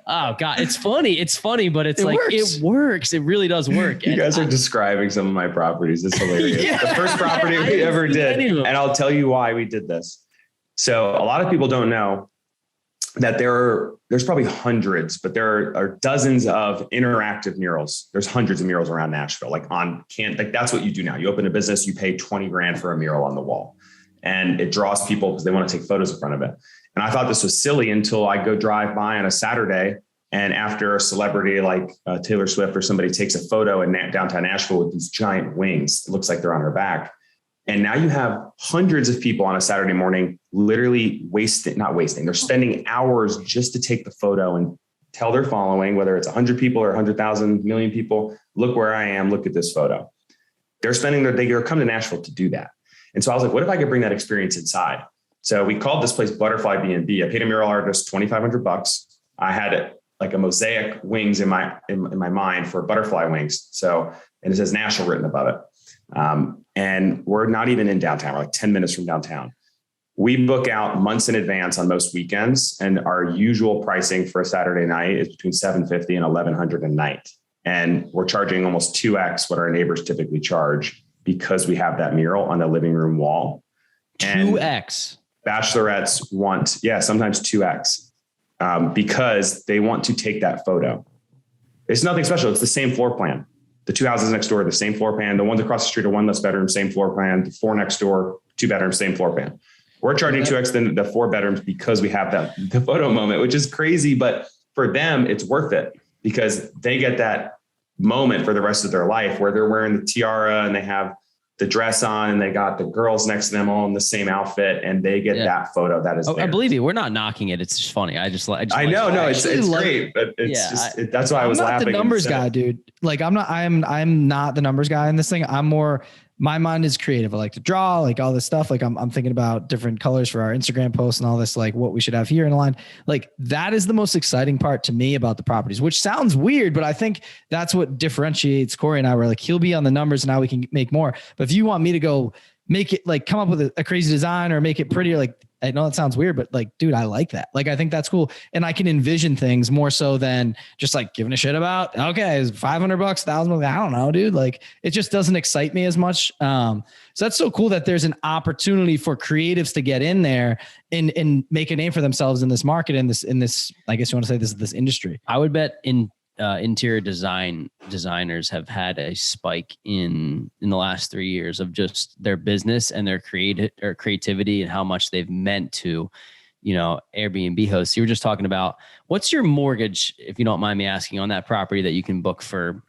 oh God, it's funny, but it works. It really does work. You guys are describing some of my properties. It's hilarious. Yeah, the first property we ever did. And I'll tell you why we did this. So a lot of people don't know that there's probably hundreds, but there are dozens of interactive murals. There's hundreds of murals around Nashville. Like that's what you do now. You open a business, you pay 20 grand for a mural on the wall, and it draws people because they want to take photos in front of it. And I thought this was silly until I go drive by on a Saturday, and after a celebrity like Taylor Swift or somebody takes a photo in downtown Nashville with these giant wings, it looks like they're on her back. And now you have hundreds of people on a Saturday morning, literally not wasting. They're spending hours just to take the photo and tell their following, whether it's 100 people or 100,000 million people, look where I am, look at this photo. They're come to Nashville to do that. And so I was like, what if I could bring that experience inside? So we called this place Butterfly B&B. I paid a mural artist $2,500. I had like a mosaic wings in my mind for butterfly wings. So, and it says Nashville written above it. And we're not even in downtown. We're like 10 minutes from downtown. We book out months in advance on most weekends, and our usual pricing for a Saturday night is between $750 and $1,100 a night. And we're charging almost 2x what our neighbors typically charge because we have that mural on the living room wall. 2x. Bachelorettes want, sometimes 2x, because they want to take that photo. It's nothing special. It's the same floor plan. The two houses next door, the same floor plan. The ones across the street are one less bedroom, same floor plan. The four next door, 2 bedrooms, same floor plan. We're charging 2x than the 4 bedrooms because we have the photo moment, which is crazy. But for them, it's worth it because they get that moment for the rest of their life where they're wearing the tiara and they have the dress on and they got the girls next to them all in the same outfit, and they get that photo. That is, I believe you. We're not knocking it. It's just funny. I know. No, it's great, but it's that's why I was laughing. I'm not the numbers guy, dude. Like I'm not the numbers guy in this thing. I'm more, my mind is creative. I like to draw, like all this stuff. Like I'm thinking about different colors for our Instagram posts and all this, like what we should have here in a line. Like that is the most exciting part to me about the properties, which sounds weird, but I think that's what differentiates Corey and I. Were like, he'll be on the numbers and now we can make more. But if you want me to go make it, like come up with a crazy design or make it prettier, like I know that sounds weird, but like, dude, I like that. Like, I think that's cool. And I can envision things more so than just like giving a shit about, okay, it's $500, $1,000. I don't know, dude. Like, it just doesn't excite me as much. So that's so cool that there's an opportunity for creatives to get in there and make a name for themselves in this market, in this, I guess you want to say this industry. I would bet interior designers have had a spike in the last 3 years of just their business and their creativity and how much they've meant to, Airbnb hosts. You were just talking about, what's your mortgage, if you don't mind me asking, on that property that you can book for,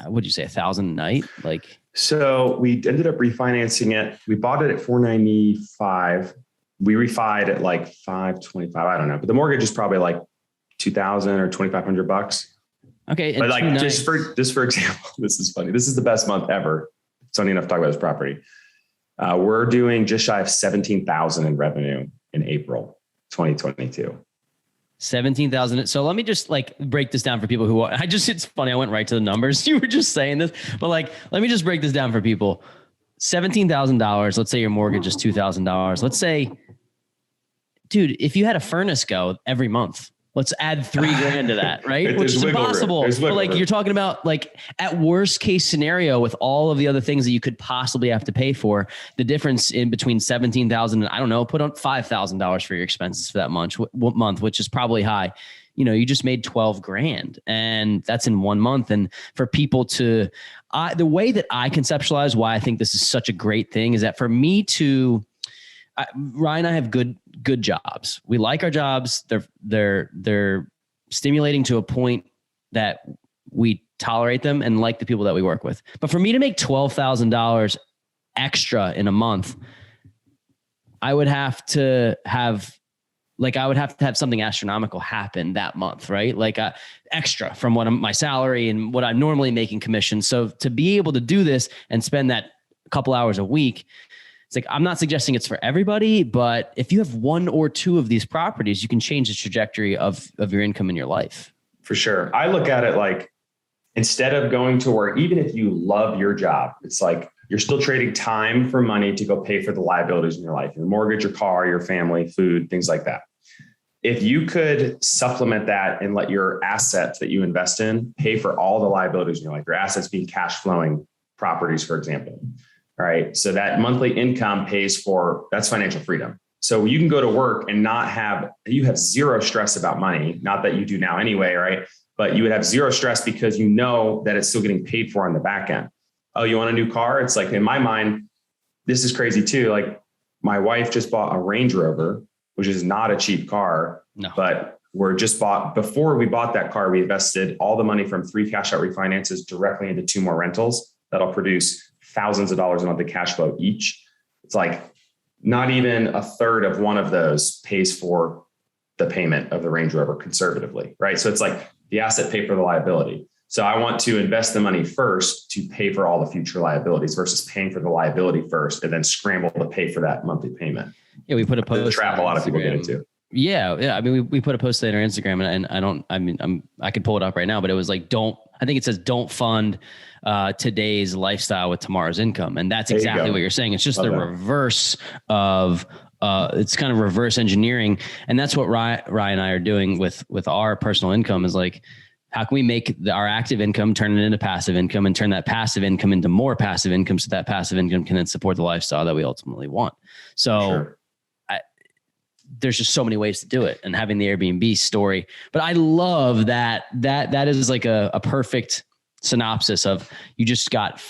what'd you say, $1,000 a night? Like, so we ended up refinancing it. We bought it at $495. We refied at like $525. I don't know, but the mortgage is probably like $2,000 or $2,500. Okay. But like just for example, this is funny. This is the best month ever. It's funny enough to talk about this property. We're doing just shy of 17,000 in revenue in April 2022. 17,000. So let me just like break this down for people it's funny. I went right to the numbers. You were just saying this, but like, let me just break this down for people. $17,000. Let's say your mortgage is $2,000. Let's say, dude, if you had a furnace go every month, let's add $3,000 to that, right? Which is impossible. But like you're talking about, like at worst case scenario, with all of the other things that you could possibly have to pay for, the difference in between 17,000 and I don't know, put on $5,000 for your expenses for that month, which is probably high. You know, you just made 12 grand, and that's in 1 month. And for people to, the way that I conceptualize why I think this is such a great thing is that for me to, Ryan and I have good jobs. We like our jobs. They're stimulating to a point that we tolerate them and like the people that we work with. But for me to make $12,000 extra in a month, I would have to have something astronomical happen that month, right? Like extra from what my salary and what I'm normally making commission. So to be able to do this and spend that couple hours a week, it's like, I'm not suggesting it's for everybody, but if you have one or two of these properties, you can change the trajectory of your income in your life. For sure. I look at it like, instead of going to work, even if you love your job, it's like you're still trading time for money to go pay for the liabilities in your life, your mortgage, your car, your family, food, things like that. If you could supplement that and let your assets that you invest in pay for all the liabilities in your life, your assets being cash flowing properties, for example. All right. So that monthly income pays for, that's financial freedom. So you can go to work and you have zero stress about money. Not that you do now anyway, right? But you would have zero stress because you know that it's still getting paid for on the back end. Oh, you want a new car? It's like, in my mind, this is crazy too. Like my wife just bought a Range Rover, which is not a cheap car, but before we bought that car, we invested all the money from 3 cash out refinances directly into 2 more rentals that'll produce thousands of dollars a month of cash flow each. It's like not even a third of one of those pays for the payment of the Range Rover conservatively, right? So it's like the asset pay for the liability. So I want to invest the money first to pay for all the future liabilities versus paying for the liability first and then scramble to pay for that monthly payment. Yeah, we put a post. The trap a lot of people get into. Yeah. I mean, we put a post on our Instagram, and I could pull it up right now, but it was like, I think it says, don't fund today's lifestyle with tomorrow's income. And that's exactly what you're saying. It's just reverse of, it's kind of reverse engineering. And that's what Ryan and I are doing with our personal income, is like, how can we make our active income turn it into passive income and turn that passive income into more passive income, so that passive income can then support the lifestyle that we ultimately want. So sure. There's just so many ways to do it, and having the Airbnb story. But I love that is like a perfect synopsis of, you just got,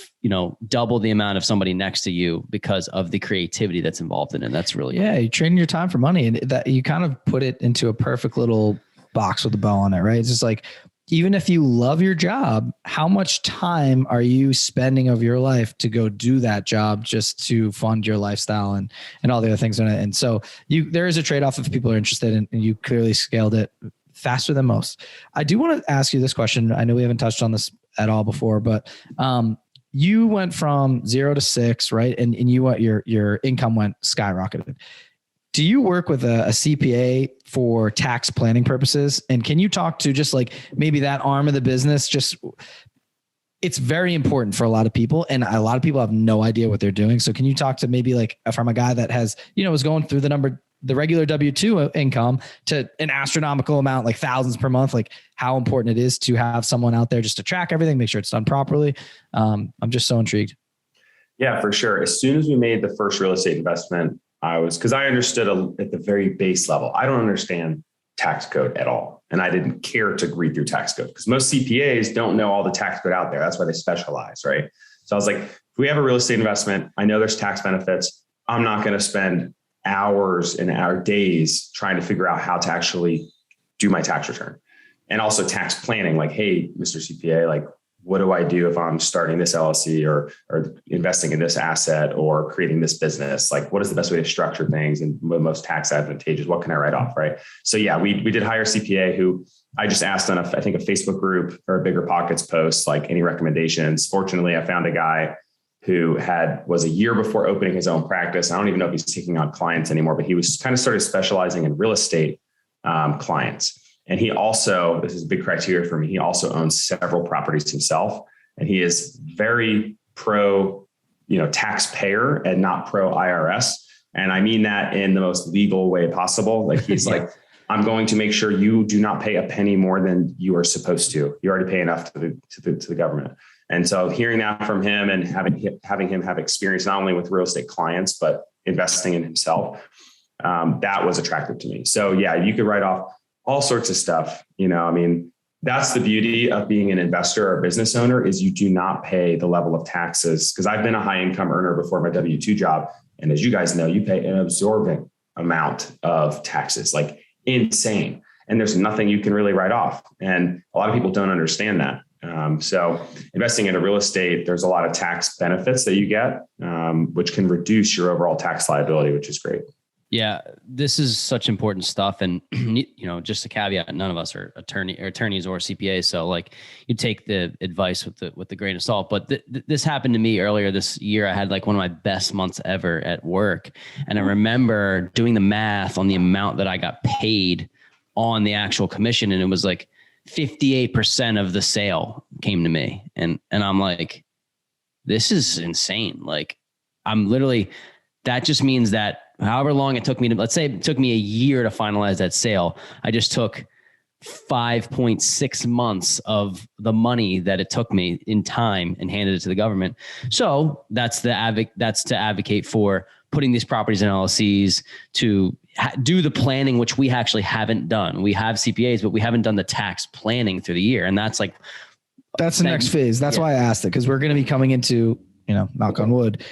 double the amount of somebody next to you because of the creativity that's involved in it. That's really cool. You're trading your time for money, and that you kind of put it into a perfect little box with a bow on it, right? It's just like, even if you love your job, how much time are you spending of your life to go do that job just to fund your lifestyle and all the other things in it? And so there is a trade-off if people are interested, and you clearly scaled it faster than most. I do want to ask you this question. I know we haven't touched on this at all before, but you went from 0 to 6, right? And your income went skyrocketed. Do you work with a CPA for tax planning purposes? And can you talk to just like maybe that arm of the business? It's very important for a lot of people, and a lot of people have no idea what they're doing. So can you talk to maybe like from a guy that has, was going through the regular W-2 income to an astronomical amount, like thousands per month, like how important it is to have someone out there just to track everything, make sure it's done properly. I'm just so intrigued. Yeah, for sure. As soon as we made the first real estate investment, because I understood at the very base level, I don't understand tax code at all. And I didn't care to read through tax code because most CPAs don't know all the tax code out there. That's why they specialize, right? So I was like, if we have a real estate investment, I know there's tax benefits. I'm not going to spend hours and days trying to figure out how to actually do my tax return. And also tax planning, like, hey, Mr. CPA, like, what do I do if I'm starting this LLC or investing in this asset or creating this business? Like, what is the best way to structure things and the most tax advantageous? What can I write off? Right. So yeah, we did hire a CPA who I just asked on I think a Facebook group or a Bigger Pockets post, like any recommendations. Fortunately, I found a guy who was a year before opening his own practice. I don't even know if he's taking on clients anymore, but he was kind of started specializing in real estate clients. And he also, this is a big criteria for me, he also owns several properties himself. And he is very pro, taxpayer and not pro IRS. And I mean that in the most legal way possible. Like he's like, I'm going to make sure you do not pay a penny more than you are supposed to. You already pay enough to the government. And so hearing that from him and having him have experience, not only with real estate clients, but investing in himself, that was attractive to me. So yeah, you could write off all sorts of stuff. That's the beauty of being an investor or business owner is you do not pay the level of taxes. Because I've been a high income earner before my W-2 job. And as you guys know, you pay an absorbent amount of taxes, like insane. And there's nothing you can really write off. And a lot of people don't understand that. So investing into real estate, there's a lot of tax benefits that you get, which can reduce your overall tax liability, which is great. Yeah, this is such important stuff. And, just a caveat, none of us are attorneys or CPAs. So like you take the advice with the grain of salt, but this happened to me earlier this year. I had like one of my best months ever at work. And I remember doing the math on the amount that I got paid on the actual commission. And it was like 58% of the sale came to me. And I'm like, this is insane. Like that just means that however long it took me let's say it took me a year to finalize that sale. I just took 5.6 months of the money that it took me in time and handed it to the government. So that's to advocate for putting these properties in LLCs to do the planning, which we actually haven't done. We have CPAs, but we haven't done the tax planning through the year. And that's the next phase. That's why I asked it. Cause we're going to be coming into, knock on wood,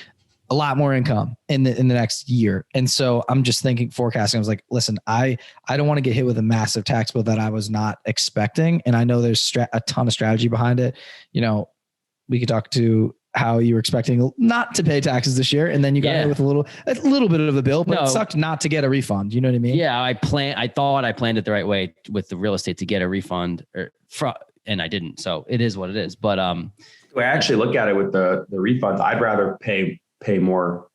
a lot more income in the next year. And so I'm just forecasting. I was like, listen, I don't want to get hit with a massive tax bill that I was not expecting. And I know there's a ton of strategy behind it. We could talk to how you were expecting not to pay taxes this year. And then you got hit with a little bit of a bill, but it sucked not to get a refund. You know what I mean? Yeah. I thought I planned it the right way with the real estate to get a refund and I didn't. So it is what it is. But, the way I actually look at it with the refunds, I'd rather pay more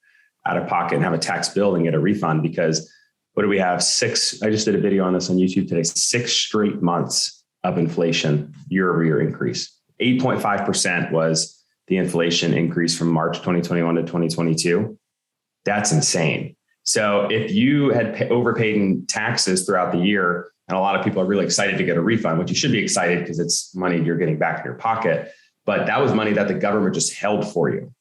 out of pocket and have a tax bill than get a refund, because what do we have? I just did a video on this on YouTube today, 6 straight months of inflation, year-over-year increase. 8.5% was the inflation increase from March 2021 to 2022. That's insane. So if you had overpaid in taxes throughout the year, and a lot of people are really excited to get a refund, which you should be excited because it's money you're getting back in your pocket, but that was money that the government just held for you.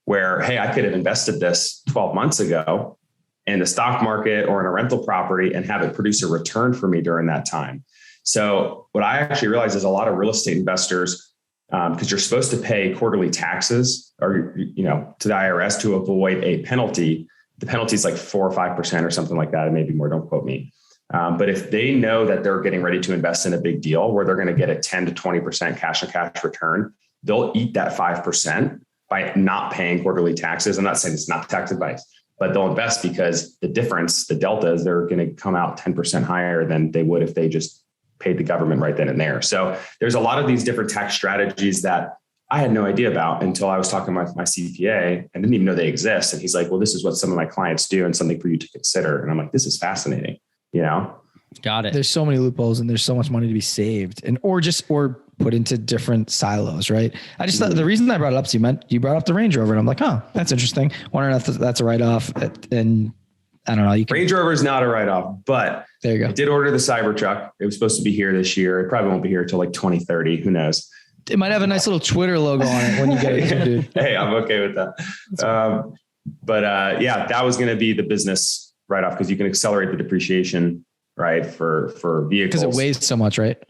Where, hey, I could have invested this 12 months ago in the stock market or in a rental property and have it produce a return for me during that time. So what I actually realized is a lot of real estate investors, because you're supposed to pay quarterly taxes or, to the IRS to avoid a penalty. The penalty is like 4 or 5% or something like that. It may be more, don't quote me. But if they know that they're getting ready to invest in a big deal where they're going to get a 10 to 20% cash on cash return, they'll eat that 5%. By not paying quarterly taxes. I'm not saying it's not tax advice, but they'll invest because the difference, the delta is they're going to come out 10% higher than they would if they just paid the government right then and there. So there's a lot of these different tax strategies that I had no idea about until I was talking with my CPA and didn't even know they exist. And he's like, well, this is what some of my clients do and something for you to consider. And I'm like, this is fascinating. Got it. There's so many loopholes and there's so much money to be saved or put into different silos, right? I just thought the reason I brought it up to you brought up the Range Rover and I'm like, oh, that's interesting. Wondering if that's a write-off. And I don't know. Range Rover is not a write-off, but there you go. I did order the Cybertruck. It was supposed to be here this year. It probably won't be here until like 2030. Who knows? It might have a nice little Twitter logo on it when you get it, dude. Hey, I'm okay with that. Yeah, that was going to be the business write-off because you can accelerate the depreciation, right? For vehicles. Because it weighs so much, right?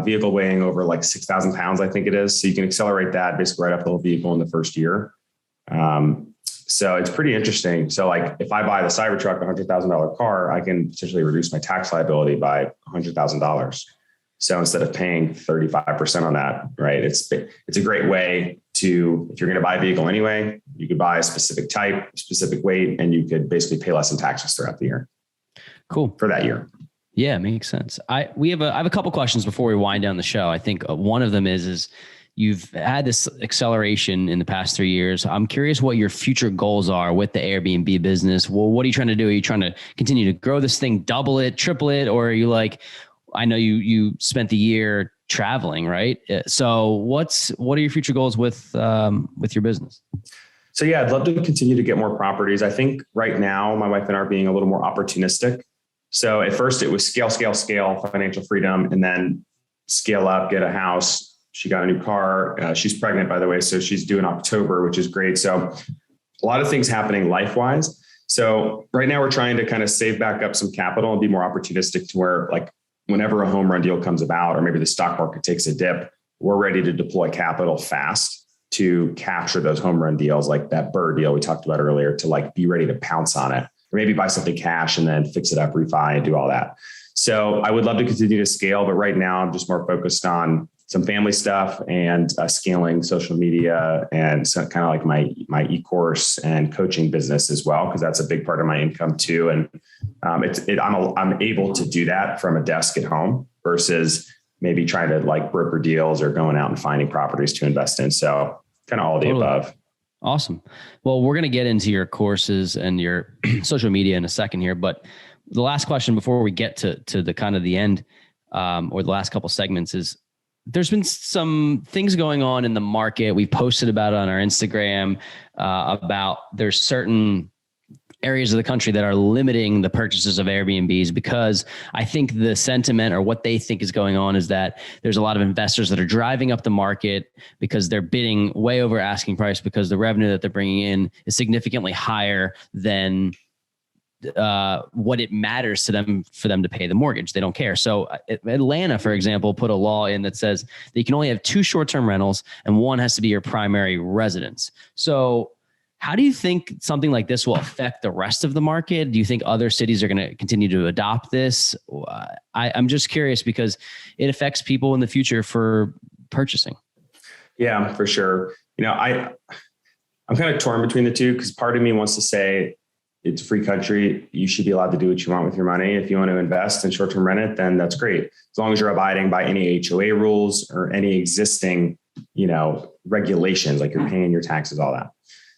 Vehicle weighing over like 6,000 pounds, I think it is. So you can accelerate that, basically write off the whole vehicle in the first year. So it's pretty interesting. So like if I buy the Cybertruck, $100,000 car, I can potentially reduce my tax liability by $100,000. So instead of paying 35% on that, right? It's a great way to, if you're going to buy a vehicle anyway, you could buy a specific type, specific weight, and you could basically pay less in taxes throughout the year. Cool. For that year. Yeah, makes sense. I have a couple questions before we wind down the show. I think one of them is you've had this acceleration in the past 3 years. I'm curious what your future goals are with the Airbnb business. Well, what are you trying to do? Are you trying to continue to grow this thing, double it, triple it? Or are you like, I know you spent the year traveling, right? So what are your future goals with your business? So yeah, I'd love to continue to get more properties. I think right now my wife and I are being a little more opportunistic. So at first it was scale, financial freedom, and then scale up, get a house. She got a new car. She's pregnant, by the way. So she's due in October, which is great. So a lot of things happening life-wise. So right now we're trying to kind of save back up some capital and be more opportunistic to where, like, whenever a home run deal comes about, or maybe the stock market takes a dip, we're ready to deploy capital fast to capture those home run deals, like that Burr deal we talked about earlier, to like be ready to pounce on it, or maybe buy something cash and then fix it up, refi, and do all that. So I would love to continue to scale, but right now I'm just more focused on some family stuff and scaling social media, and so kind of like my e-course and coaching business as well, because that's a big part of my income too. And I'm able to do that from a desk at home versus maybe trying to like broker deals or going out and finding properties to invest in. So kind of all of the above. Awesome. Well, we're going to get into your courses and your social media in a second here, but the last question before we get to the kind of the end, or the last couple segments, is there's been some things going on in the market. We posted about it on our Instagram, about there's certain areas of the country that are limiting the purchases of Airbnbs, because I think the sentiment, or what they think is going on, is that there's a lot of investors that are driving up the market because they're bidding way over asking price, because the revenue that they're bringing in is significantly higher than what it matters to them for them to pay the mortgage. They don't care. So Atlanta, for example, put a law in that says that you can only have 2 short-term rentals and one has to be your primary residence. So how do you think something like this will affect the rest of the market? Do you think other cities are going to continue to adopt this? I'm just curious, because it affects people in the future for purchasing. Yeah, for sure. I'm kind of torn between the two, because part of me wants to say it's a free country. You should be allowed to do what you want with your money. If you want to invest in short-term rent it, then that's great. As long as you're abiding by any HOA rules or any existing, regulations, like you're paying your taxes, all that.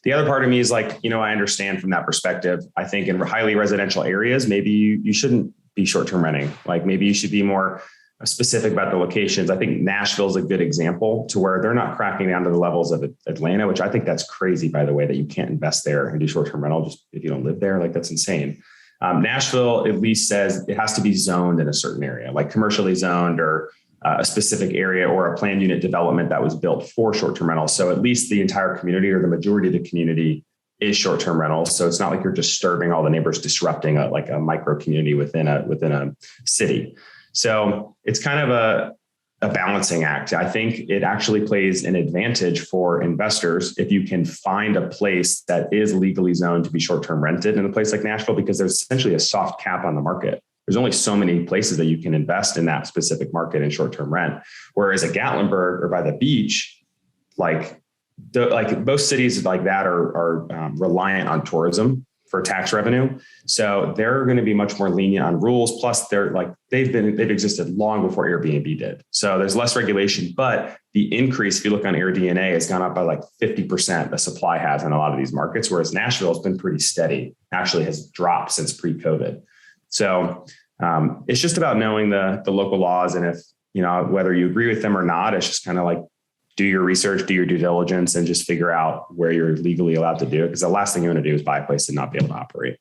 The other part of me is like, I understand from that perspective. I think in highly residential areas, maybe you shouldn't be short-term renting. Like maybe you should be more specific about the locations. I think Nashville is a good example to where they're not cracking down to the levels of Atlanta, which I think that's crazy, by the way, that you can't invest there and do short-term rental just if you don't live there. Like that's insane. Nashville at least says it has to be zoned in a certain area, like commercially zoned, or a specific area, or a planned unit development that was built for short-term rentals. So at least the entire community, or the majority of the community, is short-term rentals. So it's not like you're disturbing all the neighbors, disrupting a micro community within a city. So it's kind of a balancing act. I think it actually plays an advantage for investors if you can find a place that is legally zoned to be short-term rented in a place like Nashville, because there's essentially a soft cap on the market. There's only so many places that you can invest in that specific market in short-term rent. Whereas at Gatlinburg or by the beach, like most cities like that are reliant on tourism for tax revenue. So they're going to be much more lenient on rules. Plus they've existed long before Airbnb did. So there's less regulation, but the increase, if you look on AirDNA, has gone up by like 50%. The supply has in a lot of these markets, whereas Nashville has been pretty steady, actually has dropped since pre-COVID. So it's just about knowing the local laws. And if, whether you agree with them or not, it's just kind of like, do your research, do your due diligence, and just figure out where you're legally allowed to do it. Because the last thing you want to do is buy a place and not be able to operate.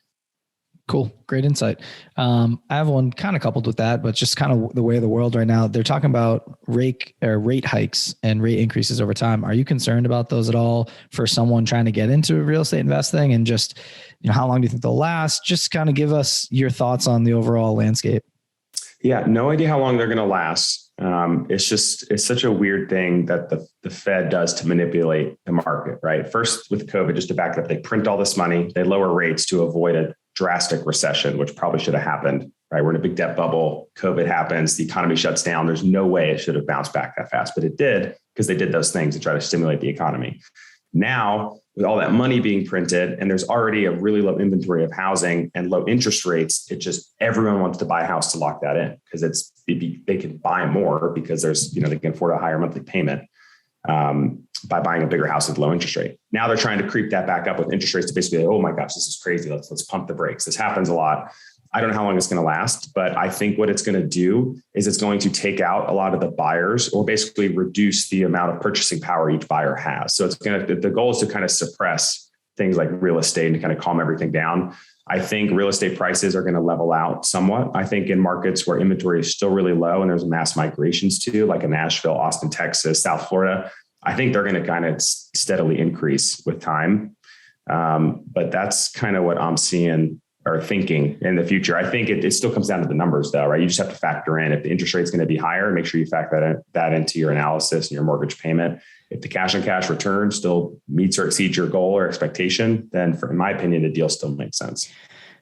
Cool. Great insight. I have one kind of coupled with that, but just kind of the way of the world right now. They're talking about rate hikes and rate increases over time. Are you concerned about those at all for someone trying to get into real estate investing? And just, how long do you think they'll last? Just kind of give us your thoughts on the overall landscape. Yeah, no idea how long they're going to last. It's such a weird thing that the Fed does to manipulate the market, right? First with COVID, just to back it up, they print all this money, they lower rates to avoid a drastic recession, which probably should have happened, right? We're in a big debt bubble. COVID happens. The economy shuts down. There's no way it should have bounced back that fast, but it did, because they did those things to try to stimulate the economy. Now, with all that money being printed, and there's already a really low inventory of housing and low interest rates, everyone wants to buy a house to lock that in, because they can buy more because they can afford a higher monthly payment by buying a bigger house with low interest rate. Now they're trying to creep that back up with interest rates to basically, oh my gosh, this is crazy. Let's pump the brakes. This happens a lot. I don't know how long it's going to last, but I think what it's going to do is it's going to take out a lot of the buyers, or basically reduce the amount of purchasing power each buyer has. So the goal is to kind of suppress things like real estate to kind of calm everything down. I think real estate prices are going to level out somewhat. I think in markets where inventory is still really low and there's mass migrations to, like in Nashville, Austin, Texas, South Florida, I think they're going to kind of steadily increase with time. But that's kind of what I'm seeing or thinking in the future. I think it still comes down to the numbers though, right? You just have to factor in if the interest rate is going to be higher, make sure you factor that into your analysis and your mortgage payment. If the cash on cash return still meets or exceeds your goal or expectation, then in my opinion, the deal still makes sense.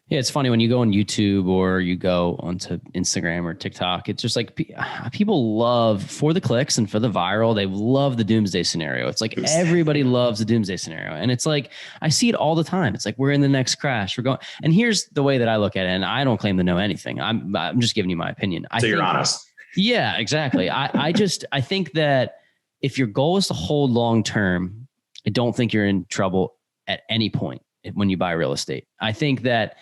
Yeah, it's funny when you go on YouTube or you go onto Instagram or TikTok, it's just like people love, for the clicks and for the viral, they love the doomsday scenario. It's like everybody loves the doomsday scenario. And it's like, I see it all the time. It's like, we're in the next crash. We're going. And here's the way that I look at it. And I don't claim to know anything. I'm just giving you my opinion. So you're honest. Yeah, exactly. I think that if your goal is to hold long-term, I don't think you're in trouble at any point when you buy real estate. I think that,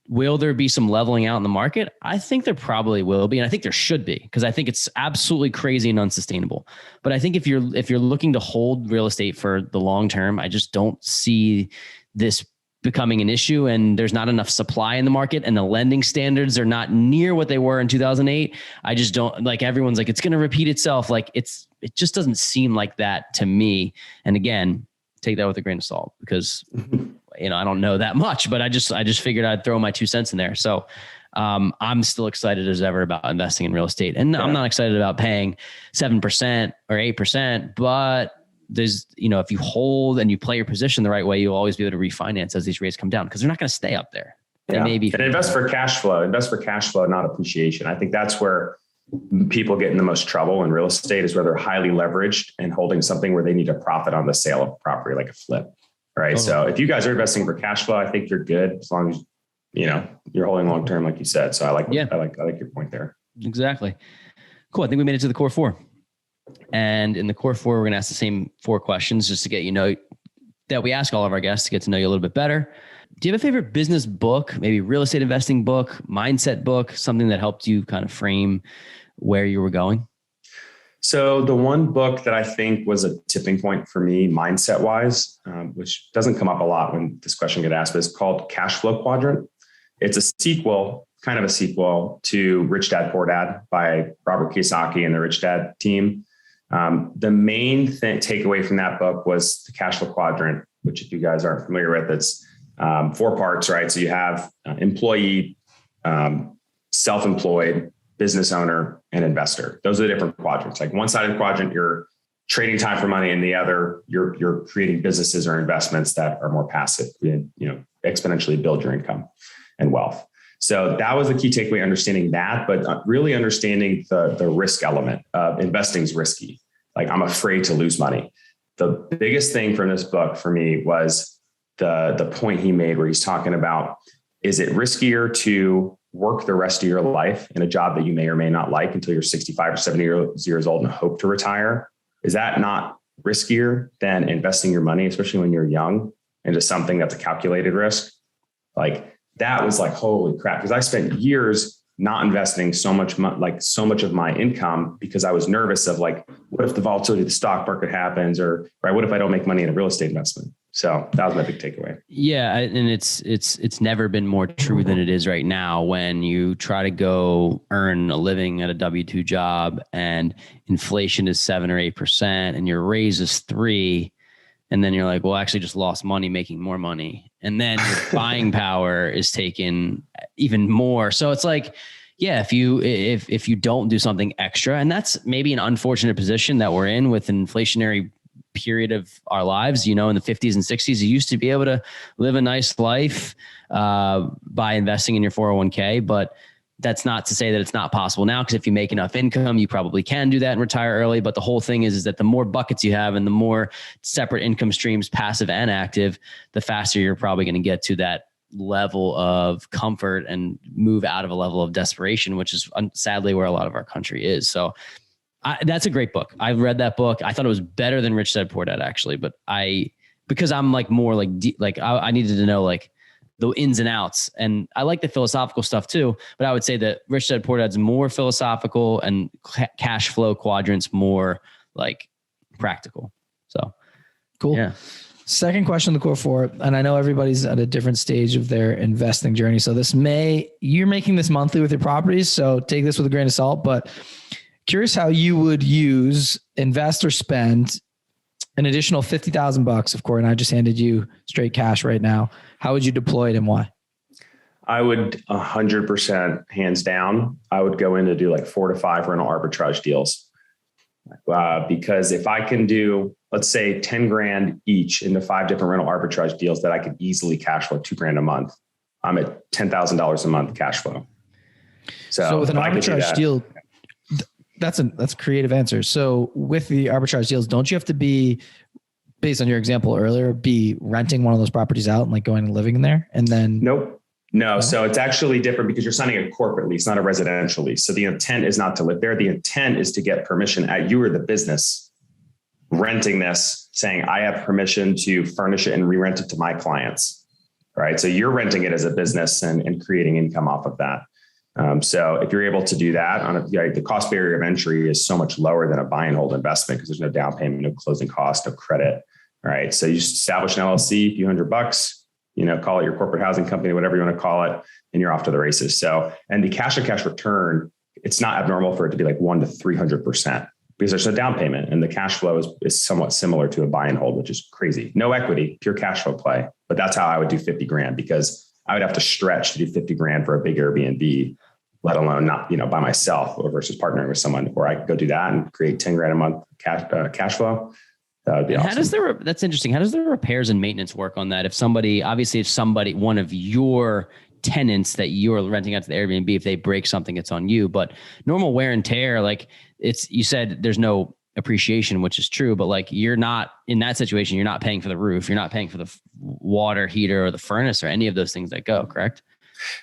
will there be some leveling out in the market? I think there probably will be. And I think there should be, because I think it's absolutely crazy and unsustainable. But I think if you're looking to hold real estate for the long term, I just don't see this becoming an issue, and there's not enough supply in the market, and the lending standards are not near what they were in 2008. I just don't, like, everyone's like, it's going to repeat itself. Like it just doesn't seem like that to me. And again, take that with a grain of salt, because I don't know that much, but I just figured I'd throw my 2 cents in there. So I'm still excited as ever about investing in real estate, and I'm not excited about paying 7% or 8%, but there's, if you hold and you play your position the right way, you'll always be able to refinance as these rates come down, because they're not going to stay up there. They may be. And invest for cash flow, not appreciation. I think that's where people get in the most trouble in real estate, is where they're highly leveraged and holding something where they need a profit on the sale of property, like a flip. Right. Totally. So if you guys are investing for cash flow, I think you're good, as long as, you're holding long-term, like you said. So I like your point there. Exactly. Cool. I think we made it to the core 4. And in the core 4, we're going to ask the same 4 questions just to get, that we ask all of our guests to get to know you a little bit better. Do you have a favorite business book, maybe real estate investing book, mindset book, something that helped you kind of frame where you were going? So the one book that I think was a tipping point for me, mindset wise, which doesn't come up a lot when this question gets asked, but it's called Cash Flow Quadrant. It's a sequel to Rich Dad, Poor Dad by Robert Kiyosaki and the Rich Dad team. The main takeaway from that book was the cash flow quadrant, which, if you guys aren't familiar with, it's 4 parts, right? So you have employee, self-employed, business owner, and investor. Those are the different quadrants. Like one side of the quadrant, you're trading time for money, and the other, you're creating businesses or investments that are more passive, exponentially build your income and wealth. So that was the key takeaway, understanding that, but really understanding the risk element of investing is risky. Like, I'm afraid to lose money. The biggest thing from this book for me was the point he made, where he's talking about, is it riskier to work the rest of your life in a job that you may or may not like until you're 65 or 70 years old and hope to retire? Is that not riskier than investing your money, especially when you're young, into something that's a calculated risk? Like, that was like, holy crap. Because I spent years not investing so much of my income, because I was nervous of, like, what if the volatility of the stock market happens, or right, what if I don't make money in a real estate investment? So that was my big takeaway. Yeah. And it's never been more true than it is right now, when you try to go earn a living at a W-2 job and inflation is 7 or 8% and your raise is 3%. And then you're like, well, I actually just lost money making more money. And then your buying power is taken even more. So it's like, yeah, if you don't do something extra, and that's maybe an unfortunate position that we're in with an inflationary period of our lives, in the 50s and 60s, you used to be able to live a nice life by investing in your 401k, but that's not to say that it's not possible now, because if you make enough income, you probably can do that and retire early. But the whole thing is that the more buckets you have and the more separate income streams, passive and active, the faster you're probably going to get to that level of comfort and move out of a level of desperation, which is sadly where a lot of our country is. So that's a great book. I've read that book. I thought it was better than Rich Dad Poor Dad, actually, but because I'm like more like I needed to know like the ins and outs, and I like the philosophical stuff too, but I would say that Rich Dad Poor Dad's more philosophical and cash flow quadrants more like practical. So cool. Yeah. Second question on the core four, and I know everybody's at a different stage of their investing journey. So you're making this monthly with your properties. So take this with a grain of salt, but curious how you would invest or spend an additional $50,000. Of course, and I just handed you straight cash right now. How would you deploy it and why? I would 100% hands down. I would go in to do like 4 to 5 rental arbitrage deals. Because if I can do, let's say 10 grand each into 5 different rental arbitrage deals that I could easily cash flow $2,000 a month, I'm at $10,000 a month cash flow. So with an arbitrage deal, that's a creative answer. So with the arbitrage deals, don't you have to be, based on your example earlier, be renting one of those properties out and like going and living in there and then? Nope. No. So it's actually different because you're signing a corporate lease, not a residential lease. So the intent is not to live there. The intent is to get permission you or the business renting this, saying, I have permission to furnish it and re-rent it to my clients. Right. So you're renting it as a business and creating income off of that. So if you're able to do that the cost barrier of entry is so much lower than a buy and hold investment because there's no down payment, no closing cost, no credit. Right. So you establish an LLC, a few $100, call it your corporate housing company, whatever you want to call it, and you're off to the races. So, and the cash on cash return, it's not abnormal for it to be like 100 to 300% because there's no down payment and the cash flow is somewhat similar to a buy and hold, which is crazy. No equity, pure cash flow play. But that's how I would do 50 grand because I would have to stretch to do 50 grand for a big Airbnb, let alone not, by myself or versus partnering with someone, or I could go do that and create 10 grand a month cash flow. That would be awesome. That's interesting. How does the repairs and maintenance work on that? If somebody, one of your tenants that you're renting out to the Airbnb, if they break something, it's on you, but normal wear and tear, like you said, there's no appreciation, which is true, but like you're not in that situation, you're not paying for the roof. You're not paying for the water heater or the furnace or any of those things that go, correct?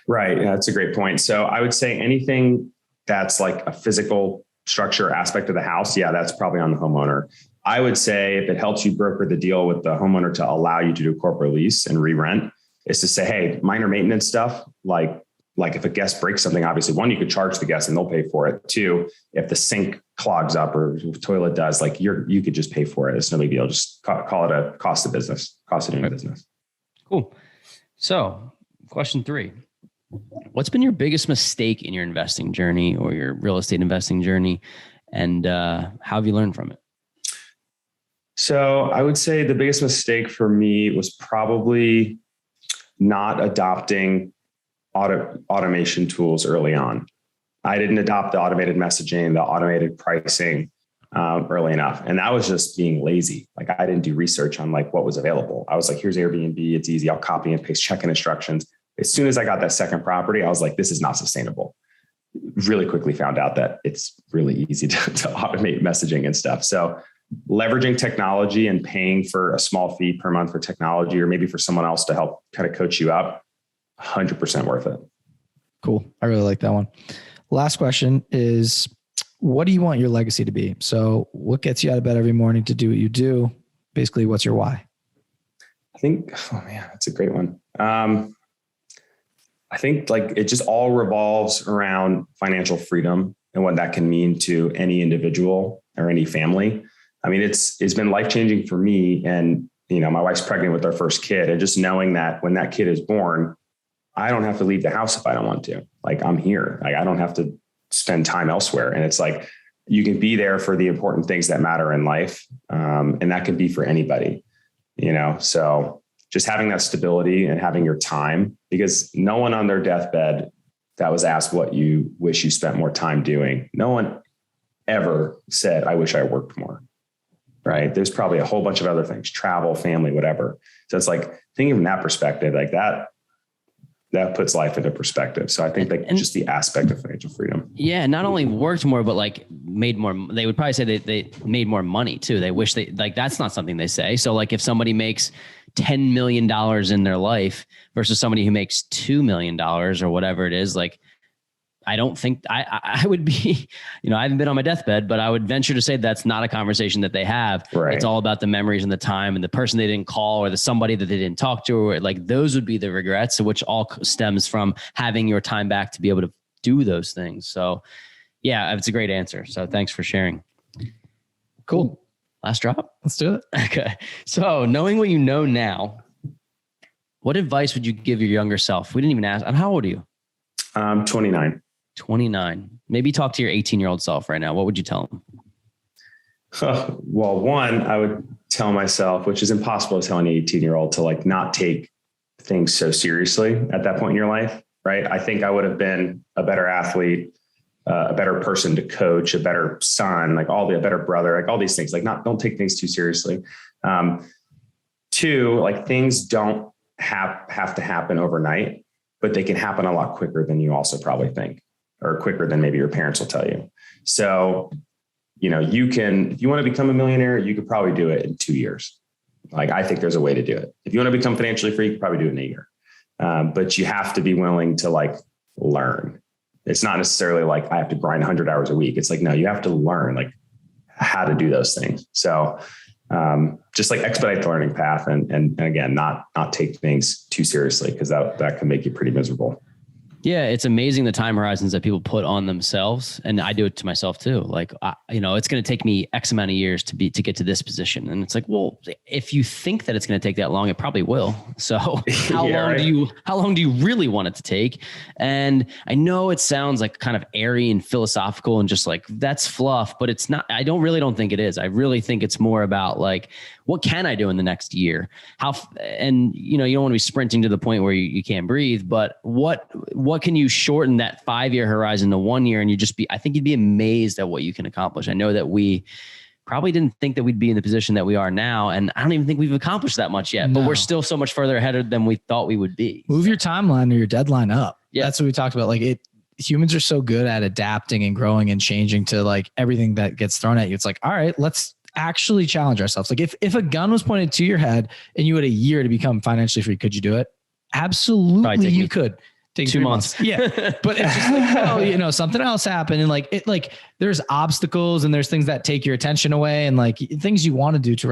Right. Yeah, that's a great point. So I would say anything that's like a physical structure aspect of the house. Yeah, that's probably on the homeowner. I would say if it helps you broker the deal with the homeowner to allow you to do a corporate lease and re-rent is to say, hey, minor maintenance stuff, like if a guest breaks something, obviously one, you could charge the guest and they'll pay for it. 2, if the sink clogs up or the toilet does, like you could just pay for it. It's no big deal. Just call it a cost of doing business. Cool. So question 3, what's been your biggest mistake in your investing journey or your real estate investing journey? And how have you learned from it? So I would say the biggest mistake for me was probably not adopting automation tools early on. I didn't adopt the automated messaging, the automated pricing early enough. And that was just being lazy. Like I didn't do research on like what was available. I was like, here's Airbnb. It's easy. I'll copy and paste check-in instructions. As soon as I got that second property, I was like, this is not sustainable. Really quickly found out that it's really easy to automate messaging and stuff. So leveraging technology and paying for a small fee per month for technology, or maybe for someone else to help kind of coach you up, 100% worth it. Cool. I really like that one. Last question is, what do you want your legacy to be? So what gets you out of bed every morning to do what you do? Basically, what's your why? I think, that's a great one. I think like it just all revolves around financial freedom and what that can mean to any individual or any family. I mean, it's been life-changing for me. And, my wife's pregnant with our first kid, and just knowing that when that kid is born, I don't have to leave the house if I don't want to. Like I'm here. Like I don't have to spend time elsewhere. And it's like, you can be there for the important things that matter in life. And that can be for anybody, so just having that stability and having your time, because no one on their deathbed that was asked what you wish you spent more time doing. No one ever said, I wish I worked more. Right. There's probably a whole bunch of other things, travel, family, whatever. So it's like thinking from that perspective, like that puts life into perspective. So I think just the aspect of financial freedom. Yeah. Not only worked more, but like made more, they would probably say they made more money too. They wish that's not something they say. So like if somebody makes $10 million in their life versus somebody who makes $2 million or whatever it is, like, I don't think I would be, I haven't been on my deathbed, but I would venture to say that's not a conversation that they have. Right. It's all about the memories and the time and the person they didn't call or the somebody that they didn't talk to, or like those would be the regrets, which all stems from having your time back to be able to do those things. So yeah, it's a great answer. So thanks for sharing. Cool. Last drop? Let's do it. Okay. So knowing what you know now, what advice would you give your younger self? We didn't even ask. And how old are you? 29. 29. Maybe talk to your 18-year-old self right now. What would you tell him? Well, one, I would tell myself, which is impossible to tell an 18-year-old, to like not take things so seriously at that point in your life, right? I think I would have been a better athlete, a better person to coach, a better son, a better brother, like all these things, don't take things too seriously. Two, like things don't have to happen overnight, but they can happen a lot quicker than you also probably think, or quicker than maybe your parents will tell you. So, if you want to become a millionaire, you could probably do it in 2 years. Like, I think there's a way to do it. If you want to become financially free, you could probably do it in a year. But you have to be willing to learn. It's not necessarily like I have to grind 100 hours a week. It's like, no, you have to learn how to do those things. So just expedite the learning path and again, not take things too seriously, because that can make you pretty miserable. Yeah, it's amazing the time horizons that people put on themselves, and I do it to myself too. It's going to take me X amount of years to get to this position, and it's like, well, if you think that it's going to take that long, it probably will. So how long do you really want it to take? And I know it sounds like kind of airy and philosophical and just that's fluff, but it's not. I don't think it is. I really think it's more about what can I do in the next year? You don't want to be sprinting to the point where you can't breathe, but what can you shorten that 5-year horizon to 1 year? And I think you'd be amazed at what you can accomplish. I know that we probably didn't think that we'd be in the position that we are now. And I don't even think we've accomplished that much yet, but we're still so much further ahead than we thought we would be. Move your timeline or your deadline up. Yeah. That's what we talked about. Humans are so good at adapting and growing and changing to everything that gets thrown at you. It's all right, let's actually challenge ourselves. If a gun was pointed to your head and you had a year to become financially free, could you do it? Absolutely, you could. Take 2 months. Yeah. But it's just something else happened. And there's obstacles and there's things that take your attention away and things you want to do to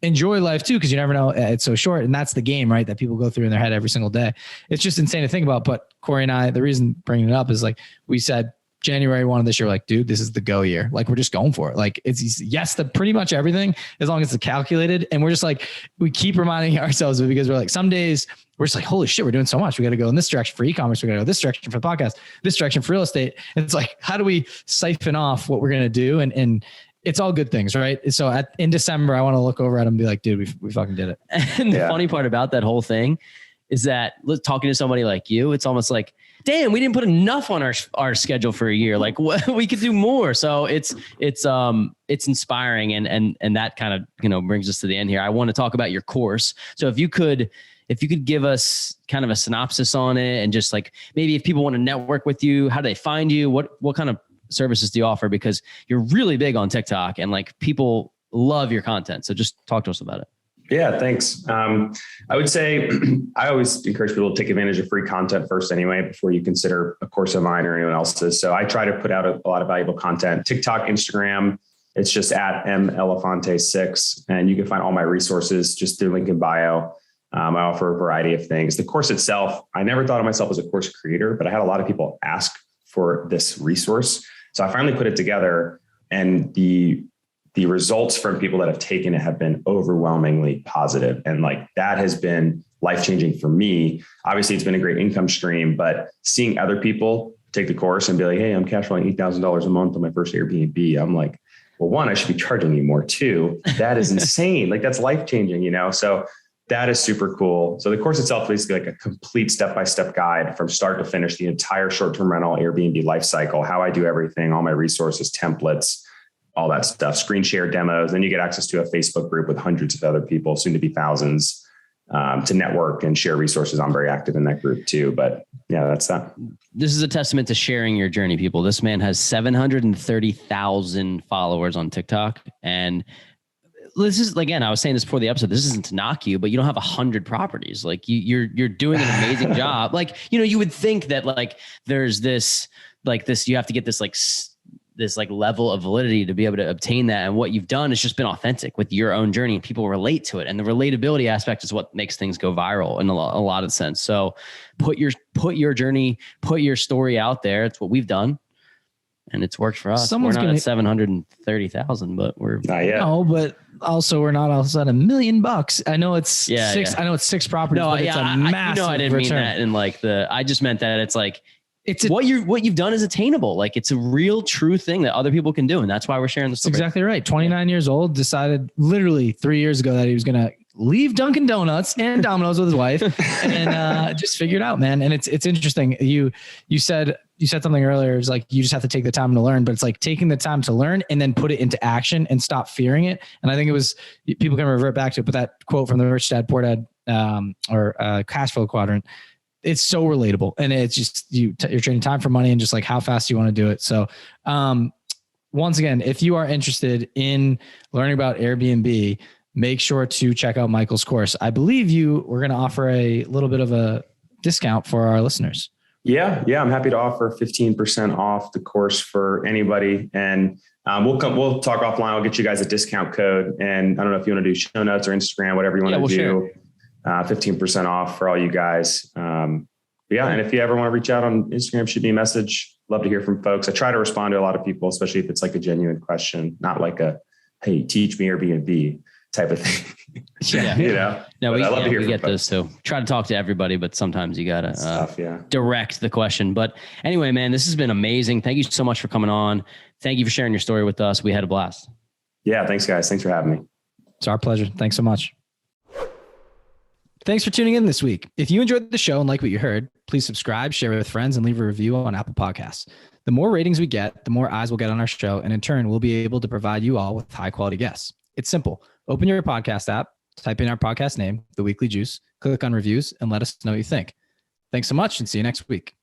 enjoy life too. Cause you never know, it's so short. And that's the game, right? That people go through in their head every single day. It's just insane to think about. But Corey and I, the reason bringing it up is we said January 1 of this year, dude, this is the go year. We're just going for it. It's yes to pretty much everything as long as it's calculated. And we're just we keep reminding ourselves of it because we're some days we're just holy shit, we're doing so much. We got to go in this direction for e-commerce. We got to go this direction for the podcast, this direction for real estate. And it's how do we siphon off what we're going to do? And it's all good things, right? So in December, I want to look over at them and be dude, we fucking did it. And the funny part about that whole thing is that talking to somebody like you, it's almost damn, we didn't put enough on our schedule for a year. We could do more. So it's inspiring. And that kind of, brings us to the end here. I want to talk about your course. So if you could give us kind of a synopsis on it and just maybe if people want to network with you, how do they find you? What kind of services do you offer? Because you're really big on TikTok and people love your content. So just talk to us about it. Yeah, thanks. I would say I always encourage people to take advantage of free content first anyway, before you consider a course of mine or anyone else's. So I try to put out a lot of valuable content. TikTok, Instagram, it's just at melefante6. And you can find all my resources just through link in bio. I offer a variety of things. The course itself, I never thought of myself as a course creator, but I had a lot of people ask for this resource. So I finally put it together, and the results from people that have taken it have been overwhelmingly positive. And that has been life-changing for me. Obviously it's been a great income stream, but seeing other people take the course and be hey, I'm cash flowing $8,000 a month on my first Airbnb. I'm well, one, I should be charging you more. Two, that is insane. That's life-changing, So that is super cool. So the course itself is a complete step-by-step guide from start to finish, the entire short-term rental Airbnb life cycle, how I do everything, all my resources, templates, all that stuff, screen share demos. Then you get access to a Facebook group with hundreds of other people, soon to be thousands, to network and share resources. I'm very active in that group too, but yeah, that's that. This is a testament to sharing your journey, people. This man has 730,000 followers on TikTok. And this is, again, I was saying this before the episode, this isn't to knock you, but you don't have 100 properties. You're doing an amazing job. You would think that there's this, you have to get this level of validity to be able to obtain that. And what you've done has just been authentic with your own journey, and people relate to it. And the relatability aspect is what makes things go viral in a lot of sense. So put your journey, put your story out there. It's what we've done. and it's worked for us. Someone's we're not gonna- at 730,000, but we're Not yet. No, but also we're not all of a sudden $1 million. I know it's six. Yeah. I know it's 6 properties, but it's a massive I didn't mean return. that in like I just meant that it's like It's what you've done is attainable. Like it's a real true thing that other people can do. And that's why we're sharing the story. exactly right. 29 years old, decided literally 3 years ago that he was going to leave Dunkin Donuts and Domino's with his wife and just figure it out, man. And it's interesting. You said something earlier. It's like, you just have to take the time to learn, but it's like taking the time to learn and then put it into action and stop fearing it. And I think it was, people can revert back to it, but that quote from the Rich Dad Poor Dad or Cash Flow Quadrant, it's so relatable. And it's just, you're trading time for money and just like how fast you want to do it. So, once again, if you are interested in learning about Airbnb, make sure to check out Michael's course. I believe we're going to offer a little bit of a discount for our listeners. Yeah. I'm happy to offer 15% off the course for anybody. And we'll talk offline. I'll get you guys a discount code. And I don't know if you want to do show notes or Instagram, whatever you want to do. 15% off for all you guys. And if you ever want to reach out on Instagram, shoot me a message. Love to hear from folks. I try to respond to a lot of people, especially if it's like a genuine question, not like a, hey, teach me Airbnb type of thing. Yeah. No, we get folks. those too. Try to talk to everybody, but sometimes you got to direct the question. But anyway, man, this has been amazing. Thank you so much for coming on. Thank you for sharing your story with us. We had a blast. Yeah. Thanks, guys. Thanks for having me. It's our pleasure. Thanks so much. Thanks for tuning in this week. If you enjoyed the show and like what you heard, please subscribe, share with friends, and leave a review on Apple Podcasts. The more ratings we get, the more eyes we'll get on our show, and in turn, we'll be able to provide you all with high-quality guests. It's simple. Open your podcast app, type in our podcast name, The Weekly Juice, click on reviews, and let us know what you think. Thanks so much, and see you next week.